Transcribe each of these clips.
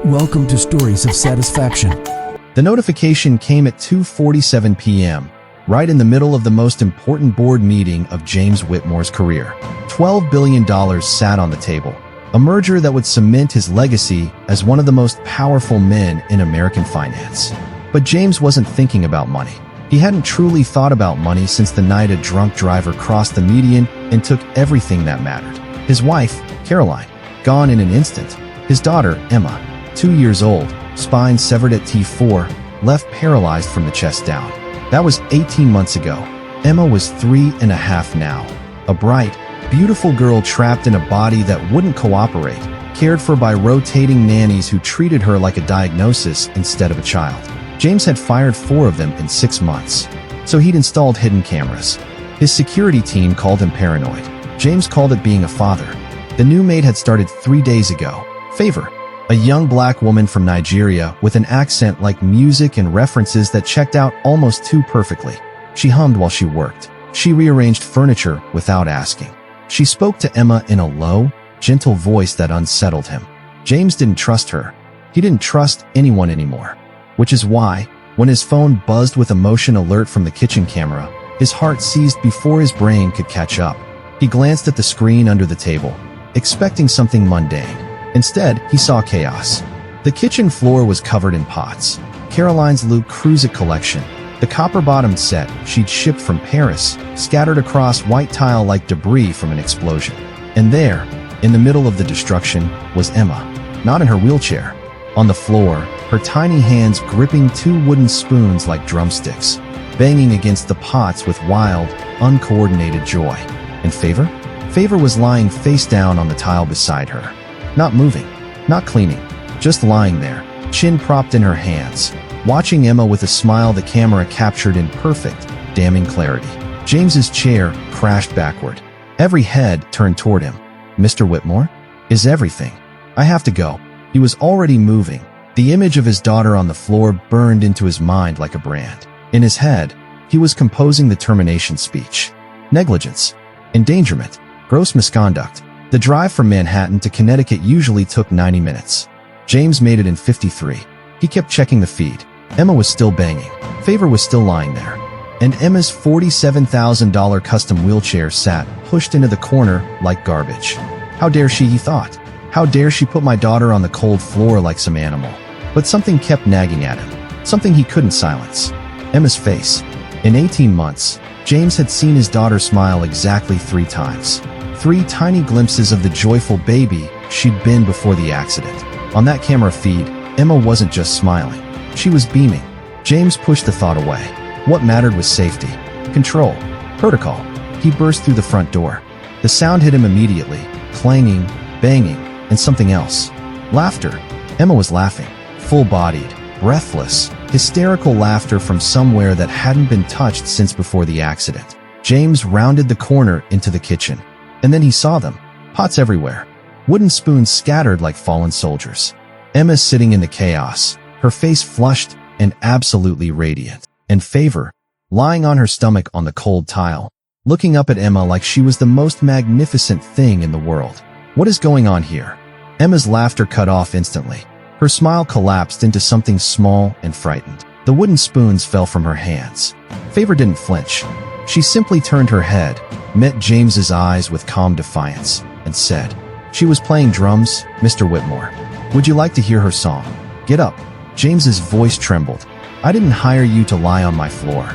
Welcome to Stories of Satisfaction. The notification came at 2:47 p.m., right in the middle of the most important board meeting of James Whitmore's career. $12 billion sat on the table, a merger that would cement his legacy as one of the most powerful men in American finance. But James wasn't thinking about money. He hadn't truly thought about money since the night a drunk driver crossed the median and took everything that mattered. His wife, Caroline, gone in an instant. His daughter, Emma, 2 years old, spine severed at T4, left paralyzed from the chest down. That was 18 months ago. Emma was 3.5 now. A bright, beautiful girl trapped in a body that wouldn't cooperate, cared for by rotating nannies who treated her like a diagnosis instead of a child. James had fired 4 of them in 6 months, so he'd installed hidden cameras. His security team called him paranoid. James called it being a father. The new maid had started 3 days ago. Favor, a young black woman from Nigeria with an accent like music and references that checked out almost too perfectly. She hummed while she worked. She rearranged furniture without asking. She spoke to Emma in a low, gentle voice that unsettled him. James didn't trust her. He didn't trust anyone anymore. Which is why, when his phone buzzed with a motion alert from the kitchen camera, his heart seized before his brain could catch up. He glanced at the screen under the table, expecting something mundane. Instead, he saw chaos. The kitchen floor was covered in pots. Caroline's Le Creuset collection, the copper-bottomed set she'd shipped from Paris, scattered across white tile like debris from an explosion. And there, in the middle of the destruction, was Emma, not in her wheelchair. On the floor, her tiny hands gripping 2 wooden spoons like drumsticks, banging against the pots with wild, uncoordinated joy. And Favor? Favor was lying face down on the tile beside her. Not moving, not cleaning, just lying there, chin propped in her hands, watching Emma with a smile the camera captured in perfect, damning clarity. James's chair crashed backward. Every head turned toward him. "Mr. Whitmore? Is everything? I have to go." He was already moving. The image of his daughter on the floor burned into his mind like a brand. In his head, he was composing the termination speech. Negligence, endangerment, gross misconduct. The drive from Manhattan to Connecticut usually took 90 minutes. James made it in 53. He kept checking the feed. Emma was still banging. Favor was still lying there. And Emma's $47,000 custom wheelchair sat, pushed into the corner like garbage. How dare she, he thought. How dare she put my daughter on the cold floor like some animal? But something kept nagging at him. Something he couldn't silence. Emma's face. In 18 months, James had seen his daughter smile exactly 3 times. 3 tiny glimpses of the joyful baby she'd been before the accident. On that camera feed, Emma wasn't just smiling. She was beaming. James pushed the thought away. What mattered was safety, control, protocol. He burst through the front door. The sound hit him immediately, clanging, banging, and something else. Laughter. Emma was laughing, full-bodied, breathless, hysterical laughter from somewhere that hadn't been touched since before the accident. James rounded the corner into the kitchen. And then he saw them. Pots everywhere. Wooden spoons scattered like fallen soldiers. Emma sitting in the chaos, her face flushed and absolutely radiant. And Favor, lying on her stomach on the cold tile, looking up at Emma like she was the most magnificent thing in the world. What is going on here? Emma's laughter cut off instantly. Her smile collapsed into something small and frightened. The wooden spoons fell from her hands. Favor didn't flinch. She simply turned her head, met James's eyes with calm defiance, and said, "She was playing drums, Mr. Whitmore. Would you like to hear her song? Get up." James's voice trembled. "I didn't hire you to lie on my floor.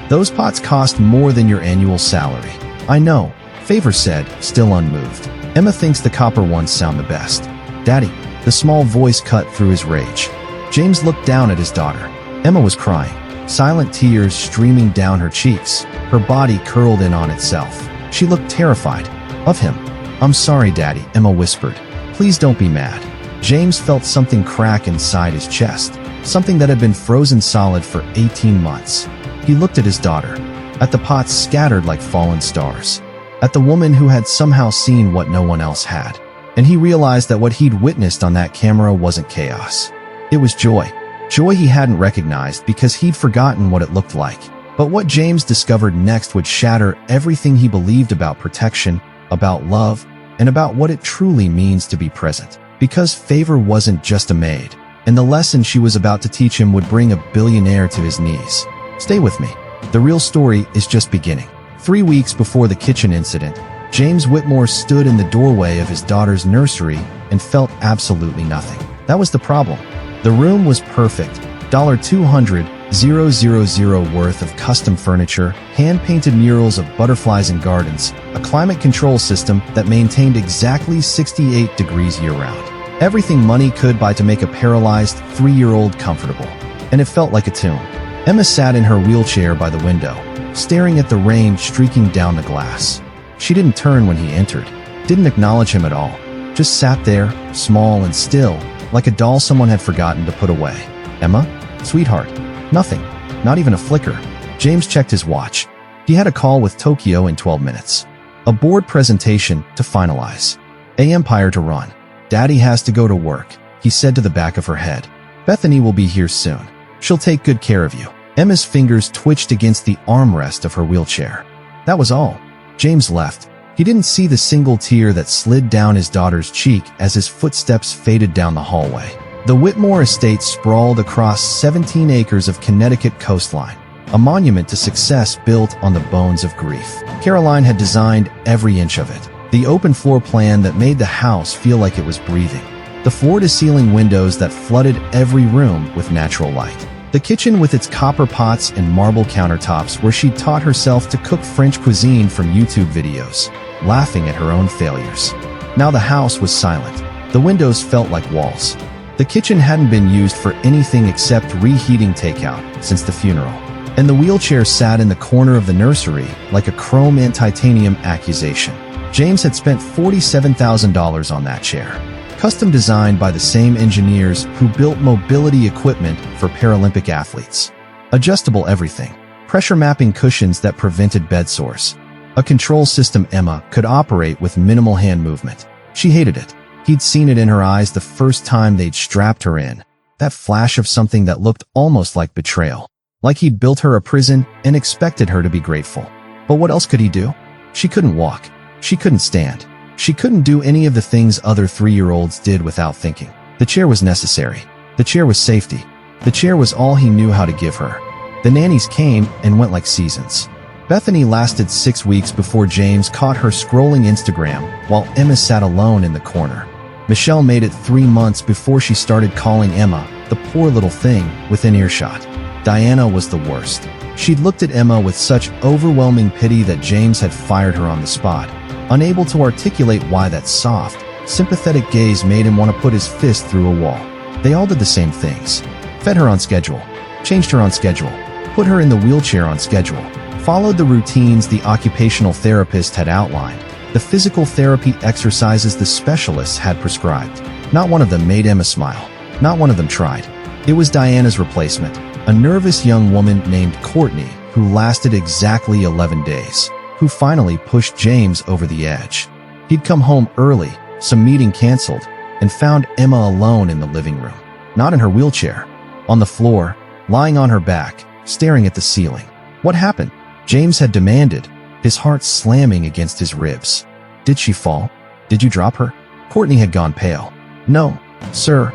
Those pots cost more than your annual salary." "I know," Favor said, still unmoved. "Emma thinks the copper ones sound the best." "Daddy," the small voice cut through his rage. James looked down at his daughter. Emma was crying, silent tears streaming down her cheeks, her body curled in on itself. She looked terrified. Of him. "I'm sorry, Daddy," Emma whispered. "Please don't be mad." James felt something crack inside his chest, something that had been frozen solid for 18 months. He looked at his daughter, at the pots scattered like fallen stars, at the woman who had somehow seen what no one else had. And he realized that what he'd witnessed on that camera wasn't chaos. It was joy. Joy he hadn't recognized because he'd forgotten what it looked like. But what James discovered next would shatter everything he believed about protection, about love, and about what it truly means to be present. Because Favor wasn't just a maid. and the lesson she was about to teach him would bring a billionaire to his knees. Stay with me. The real story is just beginning. 3 weeks before the kitchen incident, James Whitmore stood in the doorway of his daughter's nursery and felt absolutely nothing. That was the problem. The room was perfect. $200,000 worth of custom furniture, hand-painted murals of butterflies and gardens, a climate control system that maintained exactly 68 degrees year-round. Everything money could buy to make a paralyzed 3-year-old comfortable. And it felt like a tomb. Emma sat in her wheelchair by the window, staring at the rain streaking down the glass. She didn't turn when he entered, didn't acknowledge him at all, just sat there, small and still, like a doll someone had forgotten to put away. Emma? Sweetheart. Nothing. Not even a flicker. James checked his watch. He had a call with Tokyo in 12 minutes. A board presentation to finalize. A empire to run. Daddy has to go to work, he said to the back of her head. Bethany will be here soon. She'll take good care of you. Emma's fingers twitched against the armrest of her wheelchair. That was all. James left. He didn't see the single tear that slid down his daughter's cheek as his footsteps faded down the hallway. The Whitmore estate sprawled across 17 acres of Connecticut coastline, a monument to success built on the bones of grief. Caroline had designed every inch of it, the open floor plan that made the house feel like it was breathing, the floor-to-ceiling windows that flooded every room with natural light, the kitchen with its copper pots and marble countertops where she'd taught herself to cook French cuisine from YouTube videos, laughing at her own failures. Now the house was silent. The windows felt like walls. The kitchen hadn't been used for anything except reheating takeout since the funeral, and the wheelchair sat in the corner of the nursery like a chrome and titanium accusation. James had spent $47,000 on that chair, custom designed by the same engineers who built mobility equipment for Paralympic athletes. Adjustable everything, pressure mapping cushions that prevented bed sores, a control system Emma could operate with minimal hand movement. She hated it. He'd seen it in her eyes the first time they'd strapped her in, that flash of something that looked almost like betrayal, like he'd built her a prison and expected her to be grateful. But what else could he do? She couldn't walk. She couldn't stand. She couldn't do any of the things other 3-year-olds did without thinking. The chair was necessary. The chair was safety. The chair was all he knew how to give her. The nannies came and went like seasons. Bethany lasted 6 weeks before James caught her scrolling Instagram while Emma sat alone in the corner. Michelle made it 3 months before she started calling Emma the poor little thing within earshot. Diana was the worst. She'd looked at Emma with such overwhelming pity that James had fired her on the spot, unable to articulate why that soft, sympathetic gaze made him want to put his fist through a wall. They all did the same things. Fed her on schedule, changed her on schedule, put her in the wheelchair on schedule, followed the routines the occupational therapist had outlined, the physical therapy exercises the specialists had prescribed. Not one of them made Emma smile. Not one of them tried. It was Diana's replacement, a nervous young woman named Courtney, who lasted exactly 11 days, who finally pushed James over the edge. He'd come home early, some meeting canceled, and found Emma alone in the living room. Not in her wheelchair. On the floor, lying on her back, staring at the ceiling. What happened? James had demanded, his heart slamming against his ribs. Did she fall? Did you drop her? Courtney had gone pale. No, sir,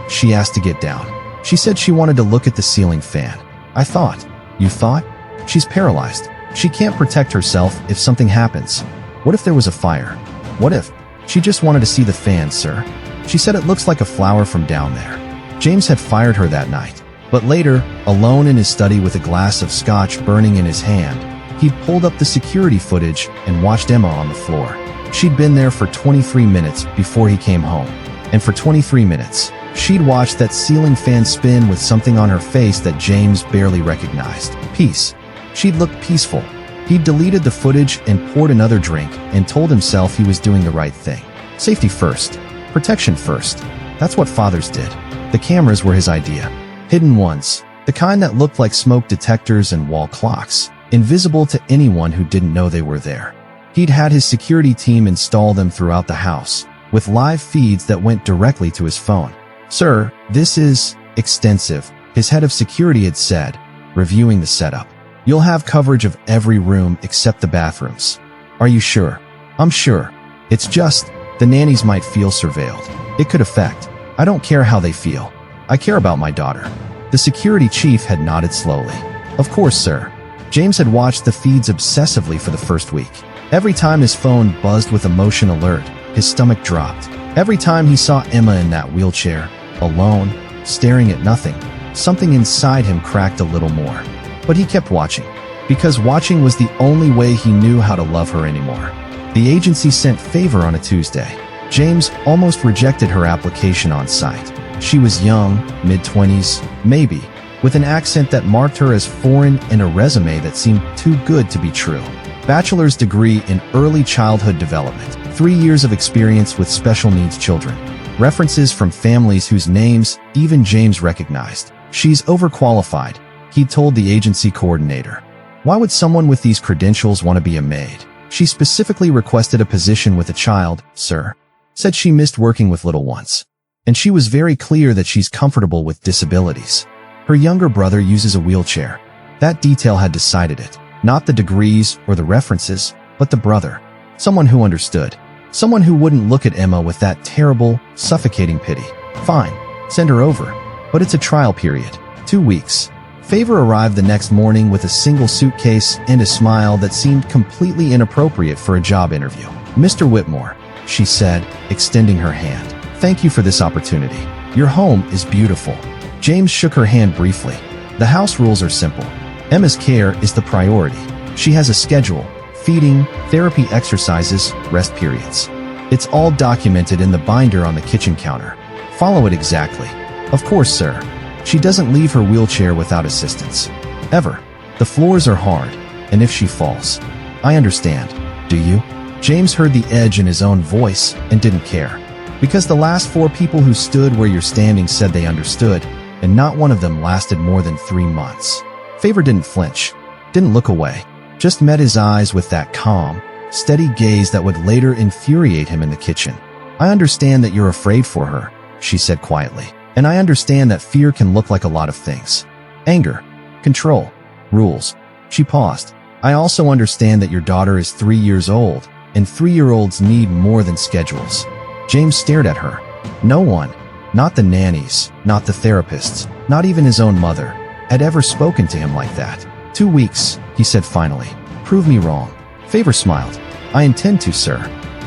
she asked to get down. She said she wanted to look at the ceiling fan. I thought. You thought? She's paralyzed. She can't protect herself if something happens. What if there was a fire? What if? She just wanted to see the fan, sir. She said it looks like a flower from down there. James had fired her that night. But later, alone in his study with a glass of scotch burning in his hand, he pulled up the security footage and watched Emma on the floor. She'd been there for 23 minutes before he came home. And for 23 minutes, she'd watched that ceiling fan spin with something on her face that James barely recognized. Peace. She'd looked peaceful. He'd deleted the footage and poured another drink and told himself he was doing the right thing. Safety first. Protection first. That's what fathers did. The cameras were his idea. Hidden ones. The kind that looked like smoke detectors and wall clocks. Invisible to anyone who didn't know they were there. He'd had his security team install them throughout the house, with live feeds that went directly to his phone. Sir, this is extensive, his head of security had said, reviewing the setup. You'll have coverage of every room except the bathrooms. Are you sure? I'm sure. It's just, the nannies might feel surveilled. It could affect. I don't care how they feel. I care about my daughter. The security chief had nodded slowly. Of course, sir. James had watched the feeds obsessively for the first week. Every time his phone buzzed with a motion alert, his stomach dropped. Every time he saw Emma in that wheelchair, alone, staring at nothing, something inside him cracked a little more. But he kept watching, because watching was the only way he knew how to love her anymore. The agency sent Favor on a Tuesday. James almost rejected her application on site. She was young, mid-20s, maybe, with an accent that marked her as foreign and a resume that seemed too good to be true. Bachelor's degree in early childhood development, 3 years of experience with special needs children, references from families whose names even James recognized. She's overqualified, he told the agency coordinator. Why would someone with these credentials want to be a maid? She specifically requested a position with a child, sir. Said she missed working with little ones. And she was very clear that she's comfortable with disabilities. Her younger brother uses a wheelchair. That detail had decided it. Not the degrees or the references, but the brother. Someone who understood. Someone who wouldn't look at Emma with that terrible, suffocating pity. Fine, send her over. But it's a trial period. 2 weeks. Favor arrived the next morning with a single suitcase and a smile that seemed completely inappropriate for a job interview. Mr. Whitmore, she said, extending her hand. Thank you for this opportunity. Your home is beautiful. James shook her hand briefly. The house rules are simple. Emma's care is the priority. She has a schedule, feeding, therapy exercises, rest periods. It's all documented in the binder on the kitchen counter. Follow it exactly. Of course, sir. She doesn't leave her wheelchair without assistance. Ever. The floors are hard, and if she falls. I understand. Do you? James heard the edge in his own voice and didn't care. Because the last 4 people who stood where you're standing said they understood, and not one of them lasted more than 3 months. Favor didn't flinch, didn't look away, just met his eyes with that calm, steady gaze that would later infuriate him in the kitchen. I understand that you're afraid for her, she said quietly. And I understand that fear can look like a lot of things. Anger, control, rules. She paused. I also understand that your daughter is 3 years old, and 3-year-olds need more than schedules. James stared at her. No one, not the nannies, not the therapists, not even his own mother, had ever spoken to him like that. 2 weeks, he said finally. Prove me wrong. Favor smiled. I intend to, sir.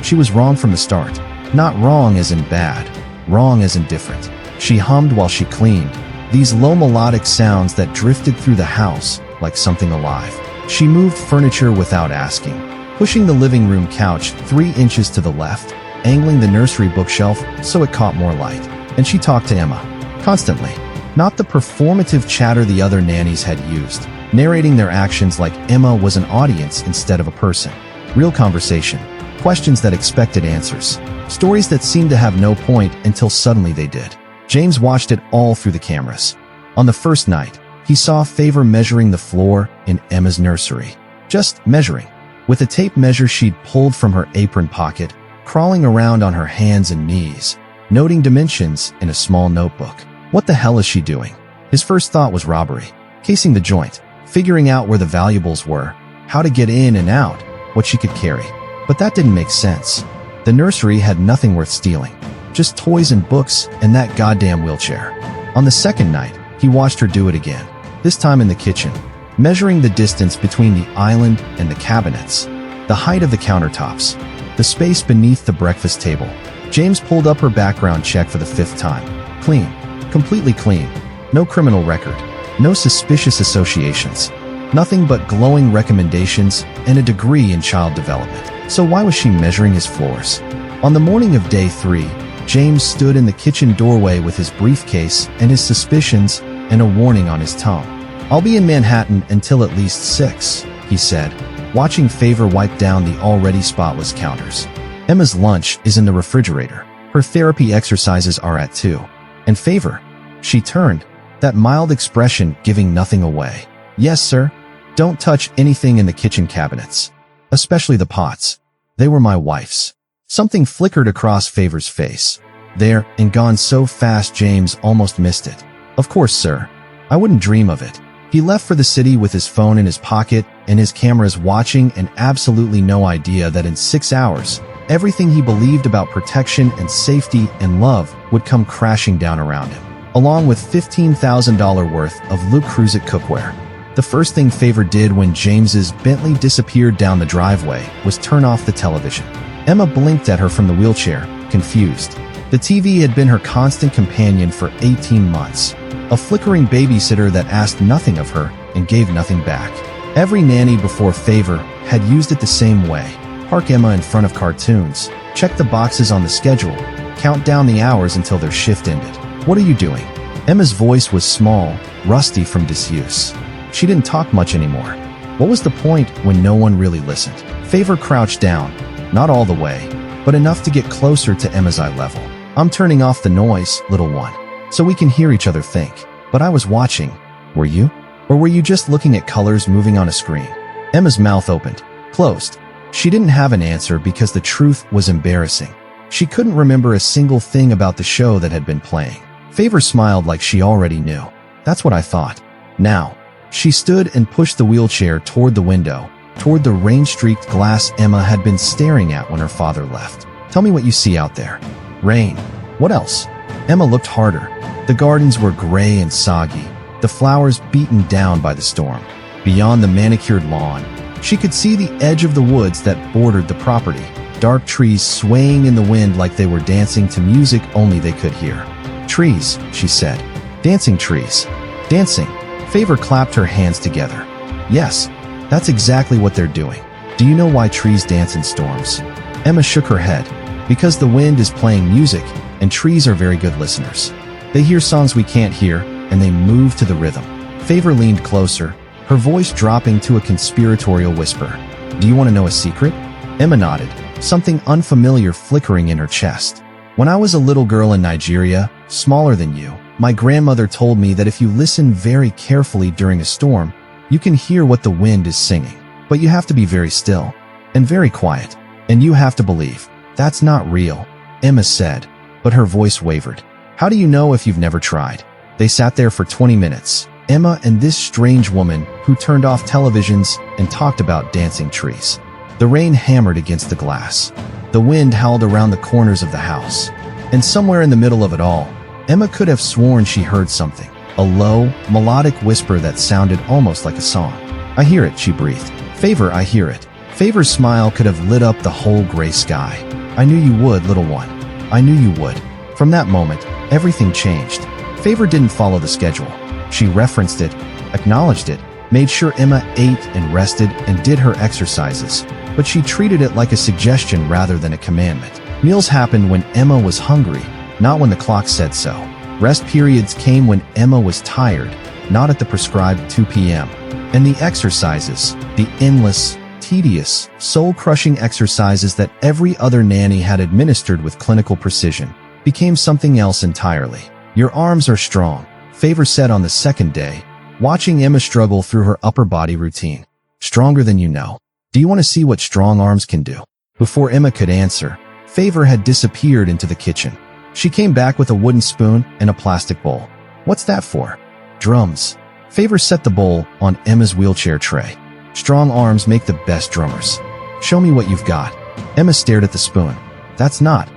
She was wrong from the start. Not wrong as in bad, wrong as in different. She hummed while she cleaned, these low melodic sounds that drifted through the house like something alive. She moved furniture without asking, pushing the living room couch 3 inches to the left, angling the nursery bookshelf so it caught more light. And she talked to Emma, constantly. Not the performative chatter the other nannies had used, narrating their actions like Emma was an audience instead of a person. Real conversation, questions that expected answers, stories that seemed to have no point until suddenly they did. James watched it all through the cameras. On the first night, he saw Favor measuring the floor in Emma's nursery. Just measuring. With a tape measure she'd pulled from her apron pocket, crawling around on her hands and knees, noting dimensions in a small notebook. What the hell is she doing? His first thought was robbery. Casing the joint, figuring out where the valuables were, how to get in and out, what she could carry. But that didn't make sense. The nursery had nothing worth stealing. Just toys and books and that goddamn wheelchair. On the second night, he watched her do it again, this time in the kitchen, measuring the distance between the island and the cabinets, the height of the countertops, the space beneath the breakfast table. James pulled up her background check for the 5th time. Clean. Completely clean. No criminal record. No suspicious associations. Nothing but glowing recommendations and a degree in child development. So why was she measuring his floors? On the morning of day 3, James stood in the kitchen doorway with his briefcase and his suspicions and a warning on his tongue. I'll be in Manhattan until at least 6, he said, watching Favor wipe down the already spotless counters. Emma's lunch is in the refrigerator. Her therapy exercises are at 2. And Favor. She turned, that mild expression giving nothing away. Yes, sir. Don't touch anything in the kitchen cabinets. Especially the pots. They were my wife's. Something flickered across Favor's face. There, and gone so fast James almost missed it. Of course, sir. I wouldn't dream of it. He left for the city with his phone in his pocket and his cameras watching, and absolutely no idea that in 6 hours, everything he believed about protection and safety and love would come crashing down around him. along with $15,000 worth of Luke Cruzit cookware. The first thing Favor did when James's Bentley disappeared down the driveway was turn off the television. Emma blinked at her from the wheelchair, confused. The TV had been her constant companion for 18 months, a flickering babysitter that asked nothing of her and gave nothing back. Every nanny before Favor had used it the same way. Park Emma in front of cartoons, check the boxes on the schedule, count down the hours until their shift ended. "What are you doing?" Emma's voice was small, rusty from disuse. She didn't talk much anymore. What was the point when no one really listened? Favor crouched down, not all the way, but enough to get closer to Emma's eye level. "I'm turning off the noise, little one, so we can hear each other think. But I was watching. Were you? Or were you just looking at colors moving on a screen?" Emma's mouth opened, closed. She didn't have an answer because the truth was embarrassing. She couldn't remember a single thing about the show that had been playing. Favor smiled like she already knew. "That's what I thought. Now." She stood and pushed the wheelchair toward the window, toward the rain-streaked glass Emma had been staring at when her father left. "Tell me what you see out there." "Rain. What else?" Emma looked harder. The gardens were gray and soggy, the flowers beaten down by the storm. Beyond the manicured lawn, she could see the edge of the woods that bordered the property, dark trees swaying in the wind like they were dancing to music only they could hear. "Trees," she said. "Dancing trees. Dancing." Favor clapped her hands together. "Yes, that's exactly what they're doing. Do you know why trees dance in storms?" Emma shook her head. "Because the wind is playing music, and trees are very good listeners. They hear songs we can't hear, and they move to the rhythm." Favor leaned closer, her voice dropping to a conspiratorial whisper. "Do you want to know a secret?" Emma nodded, something unfamiliar flickering in her chest. "When I was a little girl in Nigeria, smaller than you, my grandmother told me that if you listen very carefully during a storm, you can hear what the wind is singing. But you have to be very still and very quiet, and you have to believe. That's not real," Emma said, but her voice wavered. "How do you know if you've never tried?" They sat there for 20 minutes, Emma and this strange woman who turned off televisions and talked about dancing trees. The rain hammered against the glass. The wind howled around the corners of the house. And somewhere in the middle of it all, Emma could have sworn she heard something, a low, melodic whisper that sounded almost like a song. "I hear it," she breathed. "Favor, I hear it." Favor's smile could have lit up the whole gray sky. "I knew you would, little one. I knew you would." From that moment, everything changed. Favor didn't follow the schedule. She referenced it, acknowledged it, made sure Emma ate and rested and did her exercises, but she treated it like a suggestion rather than a commandment. Meals happened when Emma was hungry, not when the clock said so. Rest periods came when Emma was tired, not at the prescribed 2 p.m. And the exercises, the endless, tedious, soul-crushing exercises that every other nanny had administered with clinical precision, became something else entirely. "Your arms are strong," Favor said on the second day, watching Emma struggle through her upper body routine. "Stronger than you know. Do you want to see what strong arms can do?" Before Emma could answer, Favor had disappeared into the kitchen. She came back with a wooden spoon and a plastic bowl. "What's that for?" "Drums." Favor set the bowl on Emma's wheelchair tray. "Strong arms make the best drummers. Show me what you've got." Emma stared at the spoon. That's not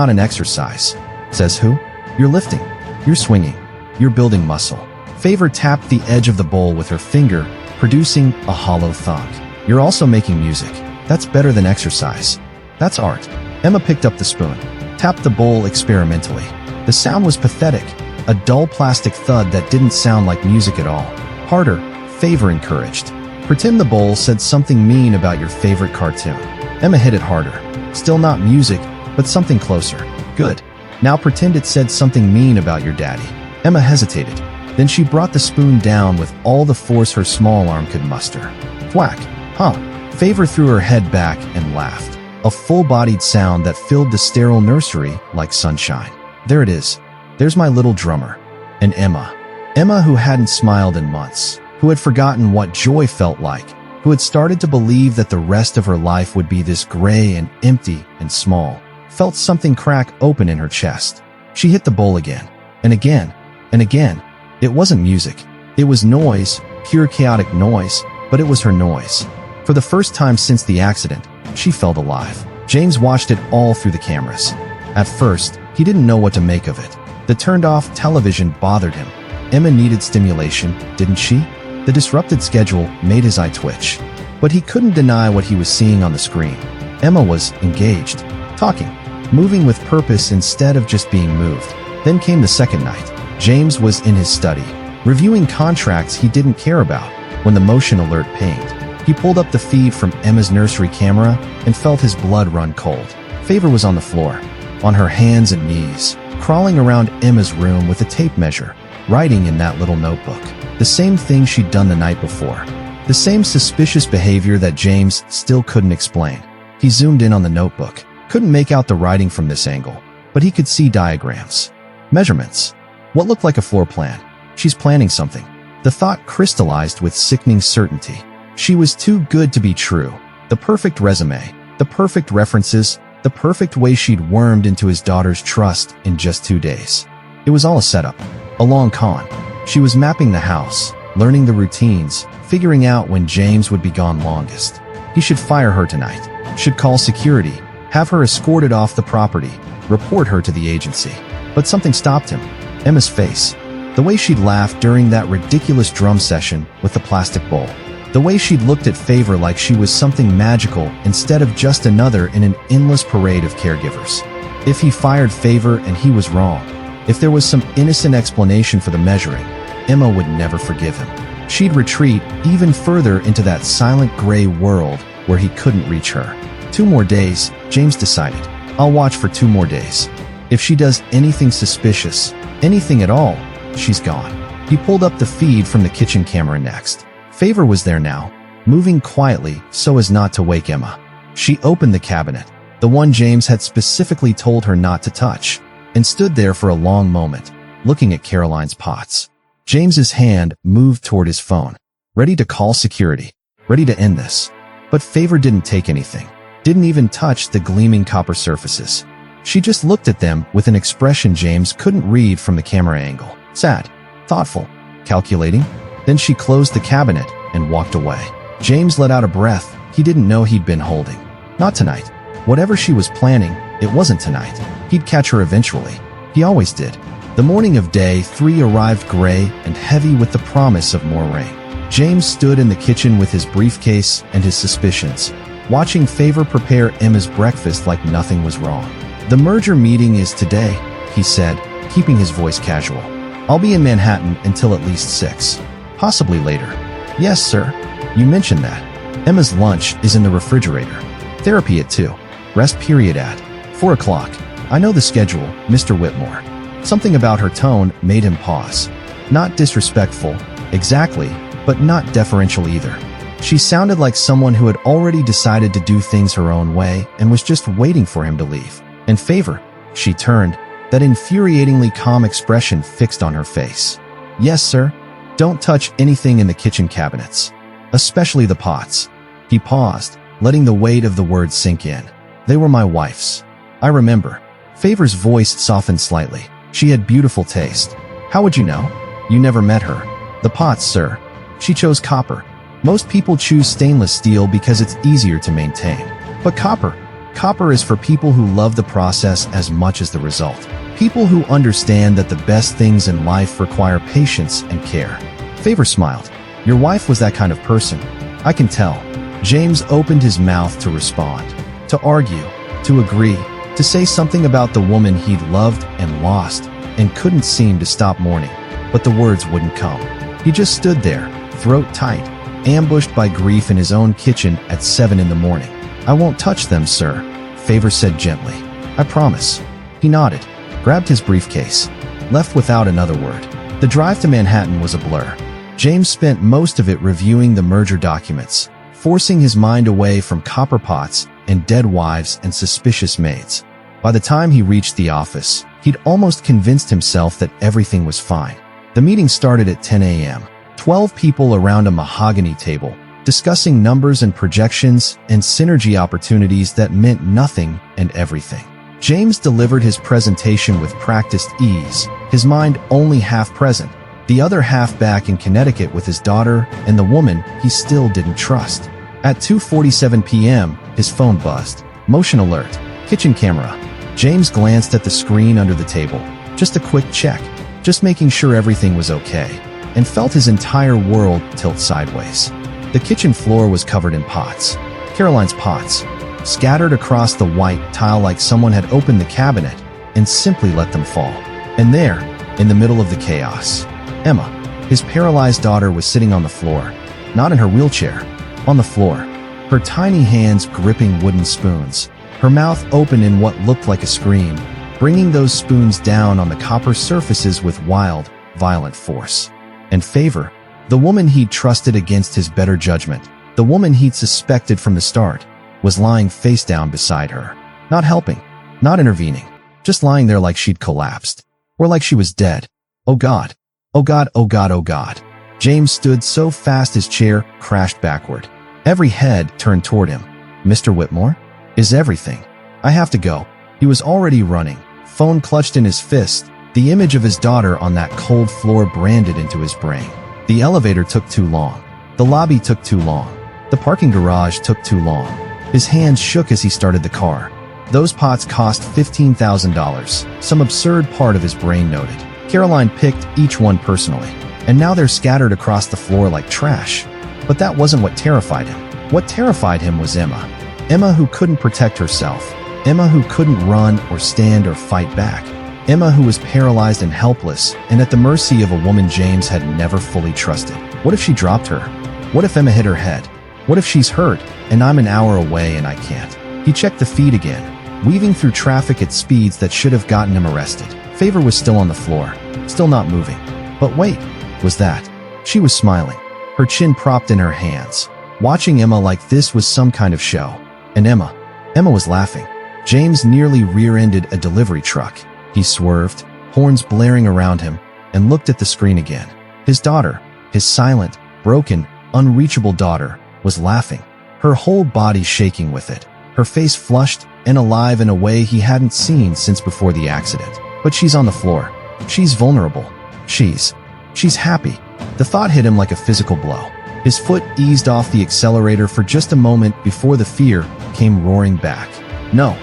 an exercise." "Says who?" "You're lifting. You're swinging. You're building muscle." Favor tapped the edge of the bowl with her finger, producing a hollow thunk. "You're also making music. That's better than exercise. That's art." Emma picked up the spoon, tapped the bowl experimentally. The sound was pathetic, a dull plastic thud that didn't sound like music at all. "Harder," Favor encouraged. "Pretend the bowl said something mean about your favorite cartoon." Emma hit it harder. "Still not music, but something closer." "Good. Now pretend it said something mean about your daddy." Emma hesitated. Then she brought the spoon down with all the force her small arm could muster. Thwack. "Huh." Favor threw her head back and laughed. A full-bodied sound that filled the sterile nursery like sunshine. "There it is. There's my little drummer." And Emma. Emma, who hadn't smiled in months, who had forgotten what joy felt like, who had started to believe that the rest of her life would be this gray and empty and small, felt something crack open in her chest. She hit the bowl again, and again, and again. It wasn't music. It was noise, pure chaotic noise, but it was her noise. For the first time since the accident, she felt alive. James watched it all through the cameras. At first, he didn't know what to make of it. The turned-off television bothered him. Emma needed stimulation, didn't she? The disrupted schedule made his eye twitch. But he couldn't deny what he was seeing on the screen. Emma was engaged, talking, moving with purpose instead of just being moved. Then came the second night. James was in his study, reviewing contracts he didn't care about, when the motion alert pinged. He pulled up the feed from Emma's nursery camera and felt his blood run cold. Favor was on the floor, on her hands and knees, crawling around Emma's room with a tape measure, writing in that little notebook. The same thing she'd done the night before. The same suspicious behavior that James still couldn't explain. He zoomed in on the notebook. Couldn't make out the writing from this angle, but he could see diagrams. Measurements. What looked like a floor plan. She's planning something. The thought crystallized with sickening certainty. She was too good to be true. The perfect resume, the perfect references, the perfect way she'd wormed into his daughter's trust in just 2 days. It was all a setup, a long con. She was mapping the house, learning the routines, figuring out when James would be gone longest. He should fire her tonight, should call security, have her escorted off the property, report her to the agency. But something stopped him. Emma's face. The way she'd laughed during that ridiculous drum session with the plastic bowl. The way she'd looked at Favor like she was something magical instead of just another in an endless parade of caregivers. If he fired Favor and he was wrong, if there was some innocent explanation for the measuring, Emma would never forgive him. She'd retreat even further into that silent gray world where he couldn't reach her. 2 more days, James decided. I'll watch for 2 more days. If she does anything suspicious, anything at all, she's gone. He pulled up the feed from the kitchen camera next. Favor was there now, moving quietly so as not to wake Emma. She opened the cabinet, the one James had specifically told her not to touch, and stood there for a long moment, looking at Caroline's pots. James's hand moved toward his phone, ready to call security, ready to end this. But Favor didn't take anything, didn't even touch the gleaming copper surfaces. She just looked at them with an expression James couldn't read from the camera angle. Sad, thoughtful, calculating. Then she closed the cabinet and walked away. James let out a breath he didn't know he'd been holding. Not tonight. Whatever she was planning, it wasn't tonight. He'd catch her eventually. He always did. The morning of day 3 arrived gray and heavy with the promise of more rain. James stood in the kitchen with his briefcase and his suspicions, watching Favor prepare Emma's breakfast like nothing was wrong. The merger meeting is today, he said, keeping his voice casual. I'll be in Manhattan until at least 6. Possibly later. Yes, sir. You mentioned that. Emma's lunch is in the refrigerator. Therapy at 2. Rest period at 4 o'clock. I know the schedule, Mr. Whitmore. Something about her tone made him pause. Not disrespectful, exactly, but not deferential either. She sounded like someone who had already decided to do things her own way and was just waiting for him to leave. In Favor, she turned, that infuriatingly calm expression fixed on her face. Yes, sir. Don't touch anything in the kitchen cabinets, especially the pots. He paused, letting the weight of the words sink in. They were my wife's. I remember. Favor's voice softened slightly. She had beautiful taste. How would you know? You never met her. The pots, sir. She chose copper. Most people choose stainless steel because it's easier to maintain. But copper is for people who love the process as much as the result. People who understand that the best things in life require patience and care. Favor smiled. Your wife was that kind of person. I can tell. James opened his mouth to respond, to argue, to agree, to say something about the woman he'd loved and lost and couldn't seem to stop mourning. But the words wouldn't come. He just stood there, throat tight, ambushed by grief in his own kitchen at 7 in the morning. I won't touch them, sir, Favor said gently. I promise. He nodded, grabbed his briefcase, left without another word. The drive to Manhattan was a blur. James spent most of it reviewing the merger documents, forcing his mind away from copper pots and dead wives and suspicious maids. By the time he reached the office, he'd almost convinced himself that everything was fine. The meeting started at 10 a.m. 12 people around a mahogany table, discussing numbers and projections and synergy opportunities that meant nothing and everything. James delivered his presentation with practiced ease, his mind only half present, the other half back in Connecticut with his daughter and the woman he still didn't trust. At 2:47 p.m., his phone buzzed. Motion alert. Kitchen camera. James glanced at the screen under the table. Just a quick check, just making sure everything was okay, and felt his entire world tilt sideways. The kitchen floor was covered in pots. Caroline's pots, scattered across the white tile like someone had opened the cabinet and simply let them fall. And there, in the middle of the chaos, Emma, his paralyzed daughter, was sitting on the floor, not in her wheelchair, on the floor, her tiny hands gripping wooden spoons, her mouth open in what looked like a scream, bringing those spoons down on the copper surfaces with wild, violent force. And Favor, the woman he'd trusted against his better judgment, the woman he'd suspected from the start, was lying face down beside her, not helping, not intervening, just lying there like she'd collapsed, or like she was dead. Oh God, oh God, oh God, oh God. James stood so fast his chair crashed backward. Every head turned toward him. Mr. Whitmore? Is everything? I have to go. He was already running, phone clutched in his fist, the image of his daughter on that cold floor branded into his brain. The elevator took too long. The lobby took too long. The parking garage took too long. His hands shook as he started the car. Those pots cost $15,000, some absurd part of his brain noted. Caroline picked each one personally, and now they're scattered across the floor like trash. But that wasn't what terrified him. What terrified him was Emma. Emma who couldn't protect herself. Emma who couldn't run or stand or fight back. Emma who was paralyzed and helpless and at the mercy of a woman James had never fully trusted. What if she dropped her? What if Emma hit her head? What if she's hurt and I'm an hour away and I can't? He checked the feed again, weaving through traffic at speeds that should have gotten him arrested. Favor was still on the floor, still not moving. But wait, was that? She was smiling, her chin propped in her hands, watching Emma like this was some kind of show. And Emma was laughing. James nearly rear-ended a delivery truck. He swerved, horns blaring around him, and looked at the screen again. His daughter, his silent, broken, unreachable daughter, was laughing, her whole body shaking with it, her face flushed and alive in a way he hadn't seen since before the accident. But she's on the floor. She's vulnerable. She's happy. The thought hit him like a physical blow. His foot eased off the accelerator for just a moment before the fear came roaring back. No,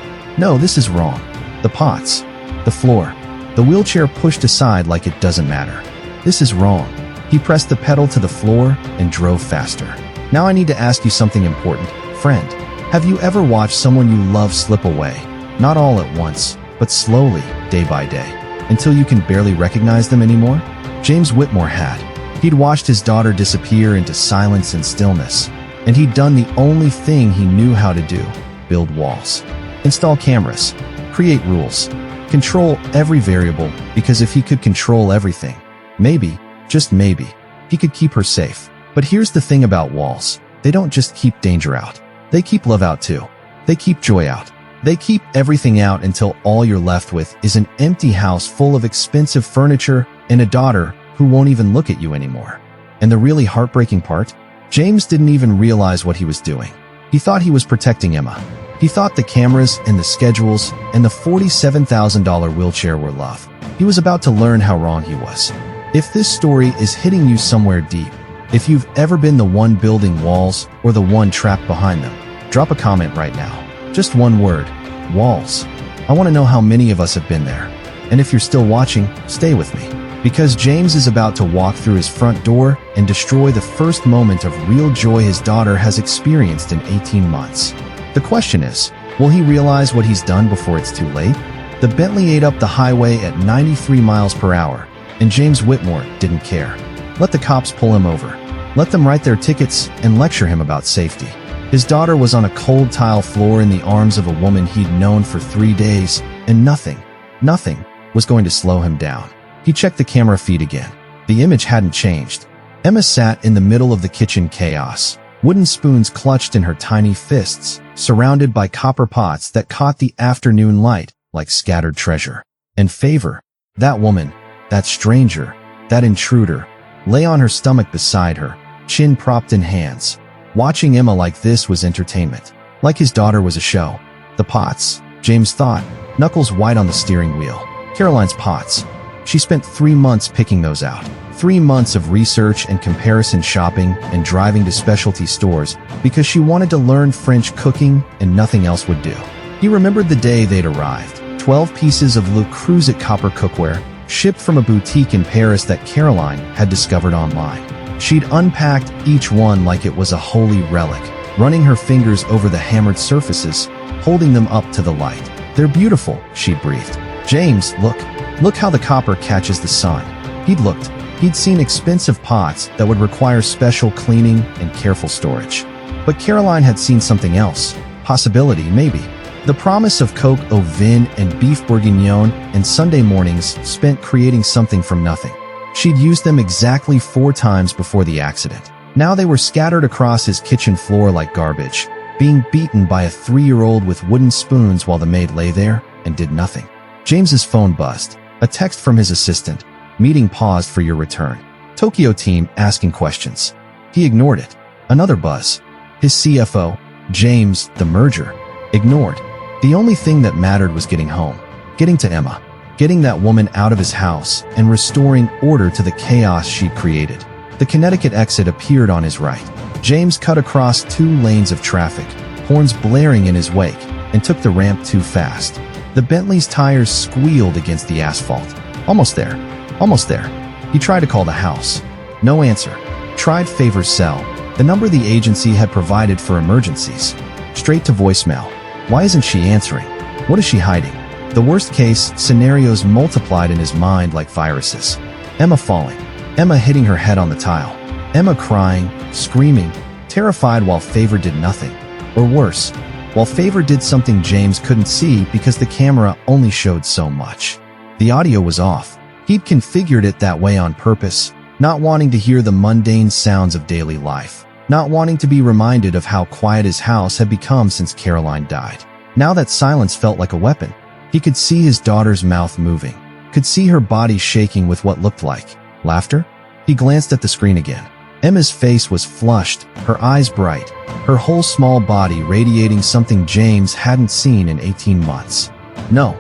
this is wrong. The pots, the floor, the wheelchair pushed aside like it doesn't matter. This is wrong. He pressed the pedal to the floor and drove faster. Now I need to ask you something important, friend. Have you ever watched someone you love slip away? Not all at once, but slowly, day by day, until you can barely recognize them anymore? James Whitmore had. He'd watched his daughter disappear into silence and stillness, and he'd done the only thing he knew how to do: build walls, install cameras, create rules, control every variable, because if he could control everything, maybe, just maybe, he could keep her safe. But here's the thing about walls. They don't just keep danger out. They keep love out too. They keep joy out. They keep everything out until all you're left with is an empty house full of expensive furniture and a daughter who won't even look at you anymore. And the really heartbreaking part? James didn't even realize what he was doing. He thought he was protecting Emma. He thought the cameras and the schedules and the $47,000 wheelchair were love. He was about to learn how wrong he was. If this story is hitting you somewhere deep, if you've ever been the one building walls or the one trapped behind them, drop a comment right now. Just one word: walls. I want to know how many of us have been there. And if you're still watching, stay with me. Because James is about to walk through his front door and destroy the first moment of real joy his daughter has experienced in 18 months. The question is, will he realize what he's done before it's too late? The Bentley ate up the highway at 93 miles per hour, and James Whitmore didn't care. Let the cops pull him over. Let them write their tickets and lecture him about safety. His daughter was on a cold tile floor in the arms of a woman he'd known for 3 days, and nothing was going to slow him down. He checked the camera feed again. The image hadn't changed. Emma sat in the middle of the kitchen chaos, wooden spoons clutched in her tiny fists, surrounded by copper pots that caught the afternoon light like scattered treasure. And Favor, that woman, that stranger, that intruder, lay on her stomach beside her, chin propped in hands. Watching Emma like this was entertainment, like his daughter was a show. The pots, James thought, knuckles white on the steering wheel. Caroline's pots. She spent 3 months picking those out. 3 months of research and comparison shopping and driving to specialty stores because she wanted to learn French cooking and nothing else would do. He remembered the day they'd arrived, 12 pieces of Le Creuset copper cookware, shipped from a boutique in Paris that Caroline had discovered online. She'd unpacked each one like it was a holy relic, running her fingers over the hammered surfaces, holding them up to the light. "They're beautiful," she breathed. "James, look. Look how the copper catches the sun." He'd looked. He'd seen expensive pots that would require special cleaning and careful storage. But Caroline had seen something else. Possibility, maybe. The promise of coq au vin and beef bourguignon, and Sunday mornings spent creating something from nothing. She'd used them exactly 4 times before the accident. Now they were scattered across his kitchen floor like garbage, being beaten by a 3-year-old with wooden spoons while the maid lay there and did nothing. James's phone buzzed. A text from his assistant. "Meeting paused for your return. Tokyo team asking questions." He ignored it. Another buzz. His CFO, James, the merger, ignored. The only thing that mattered was getting home, getting to Emma, getting that woman out of his house, and restoring order to the chaos she'd created. The Connecticut exit appeared on his right. James cut across 2 lanes of traffic, horns blaring in his wake, and took the ramp too fast. The Bentley's tires squealed against the asphalt. Almost there. Almost there. He tried to call the house. No answer. Tried Favor's cell, the number the agency had provided for emergencies. Straight to voicemail. Why isn't she answering? What is she hiding? The worst-case scenarios multiplied in his mind like viruses. Emma falling. Emma hitting her head on the tile. Emma crying, screaming, terrified while Favor did nothing. Or worse, while Favor did something James couldn't see because the camera only showed so much. The audio was off. He'd configured it that way on purpose, not wanting to hear the mundane sounds of daily life, not wanting to be reminded of how quiet his house had become since Caroline died. Now that silence felt like a weapon. He could see his daughter's mouth moving, could see her body shaking with what looked like laughter. He glanced at the screen again. Emma's face was flushed, her eyes bright, her whole small body radiating something James hadn't seen in 18 months. No,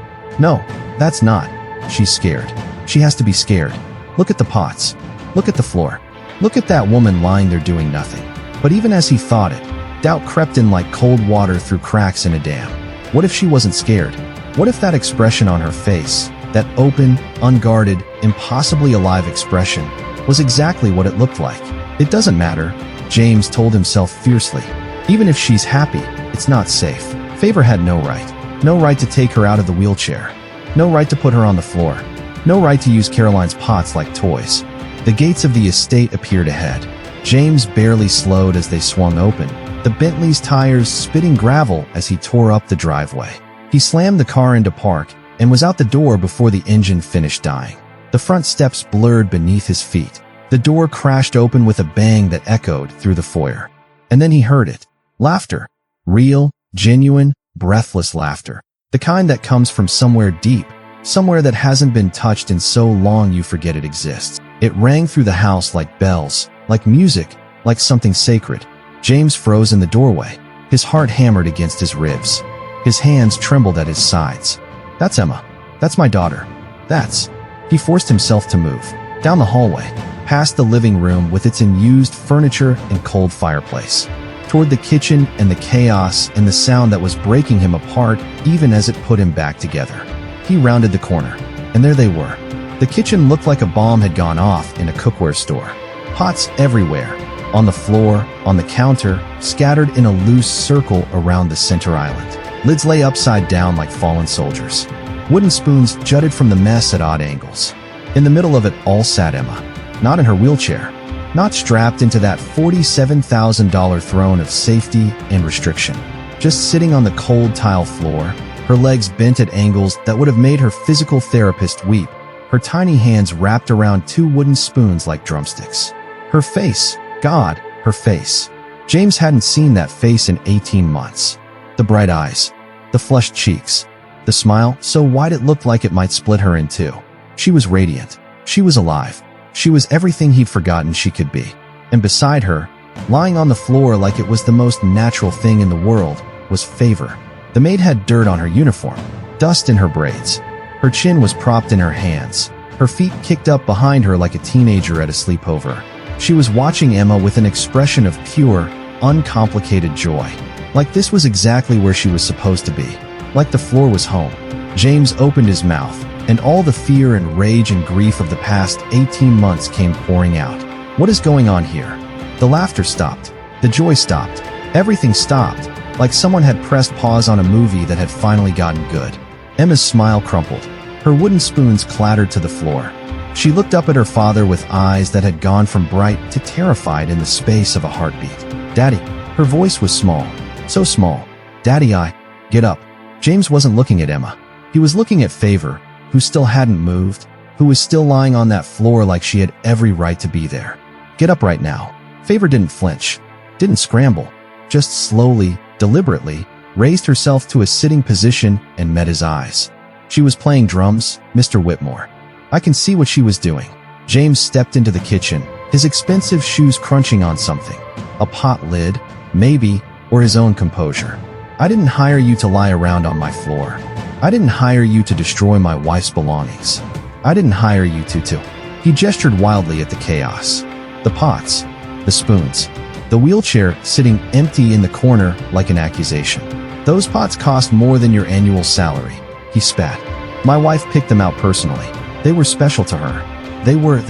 that's not. She's scared. She has to be scared. Look at the pots. Look at the floor. Look at that woman lying there doing nothing. But even as he thought it, doubt crept in like cold water through cracks in a dam. What if she wasn't scared? What if that expression on her face, that open, unguarded, impossibly alive expression, was exactly what it looked like? It doesn't matter, James told himself fiercely. Even if she's happy, it's not safe. Favor had no right. No right to take her out of the wheelchair. No right to put her on the floor. No right to use Caroline's pots like toys. The gates of the estate appeared ahead. James barely slowed as they swung open, the Bentley's tires spitting gravel as he tore up the driveway. He slammed the car into park and was out the door before the engine finished dying. The front steps blurred beneath his feet. The door crashed open with a bang that echoed through the foyer. And then he heard it. Laughter. Real, genuine, breathless laughter. The kind that comes from somewhere deep, somewhere that hasn't been touched in so long you forget it exists. It rang through the house like bells, like music, like something sacred. James froze in the doorway, his heart hammered against his ribs. His hands trembled at his sides. That's Emma. That's my daughter. That's... He forced himself to move. Down the hallway, past the living room with its unused furniture and cold fireplace. Toward the kitchen and the chaos and the sound that was breaking him apart even as it put him back together. He rounded the corner, and there they were. The kitchen looked like a bomb had gone off in a cookware store. Pots everywhere, on the floor, on the counter, scattered in a loose circle around the center island. Lids lay upside down like fallen soldiers. Wooden spoons jutted from the mess at odd angles. In the middle of it all sat Emma, not in her wheelchair, not strapped into that $47,000 throne of safety and restriction, just sitting on the cold tile floor, her legs bent at angles that would have made her physical therapist weep, her tiny hands wrapped around 2 wooden spoons like drumsticks. Her face, God, her face. James hadn't seen that face in 18 months. The bright eyes, the flushed cheeks, the smile so wide it looked like it might split her in 2. She was radiant. She was alive. She was everything he'd forgotten she could be. And beside her, lying on the floor like it was the most natural thing in the world, was Favor. The maid had dirt on her uniform, dust in her braids. Her chin was propped in her hands, her feet kicked up behind her like a teenager at a sleepover. She was watching Emma with an expression of pure, uncomplicated joy. Like this was exactly where she was supposed to be. Like the floor was home. James opened his mouth, and all the fear and rage and grief of the past 18 months came pouring out. What is going on here? The laughter stopped. The joy stopped. Everything stopped, like someone had pressed pause on a movie that had finally gotten good. Emma's smile crumpled. Her wooden spoons clattered to the floor. She looked up at her father with eyes that had gone from bright to terrified in the space of a heartbeat. "Daddy." Her voice was small. So small. "Daddy, Get up." James wasn't looking at Emma. He was looking at Favor, who still hadn't moved, who was still lying on that floor like she had every right to be there. "Get up right now." Favor didn't flinch, didn't scramble, just slowly, deliberately, raised herself to a sitting position and met his eyes. She was playing drums, Mr. Whitmore. I can see what she was doing. James stepped into the kitchen, his expensive shoes crunching on something. A pot lid, maybe, or his own composure. "I didn't hire you to lie around on my floor. I didn't hire you to destroy my wife's belongings. I didn't hire you to." He gestured wildly at the chaos. The pots, the spoons, the wheelchair sitting empty in the corner like an accusation. "Those pots cost more than your annual salary," he spat. "My wife picked them out personally. They were special to her. They were.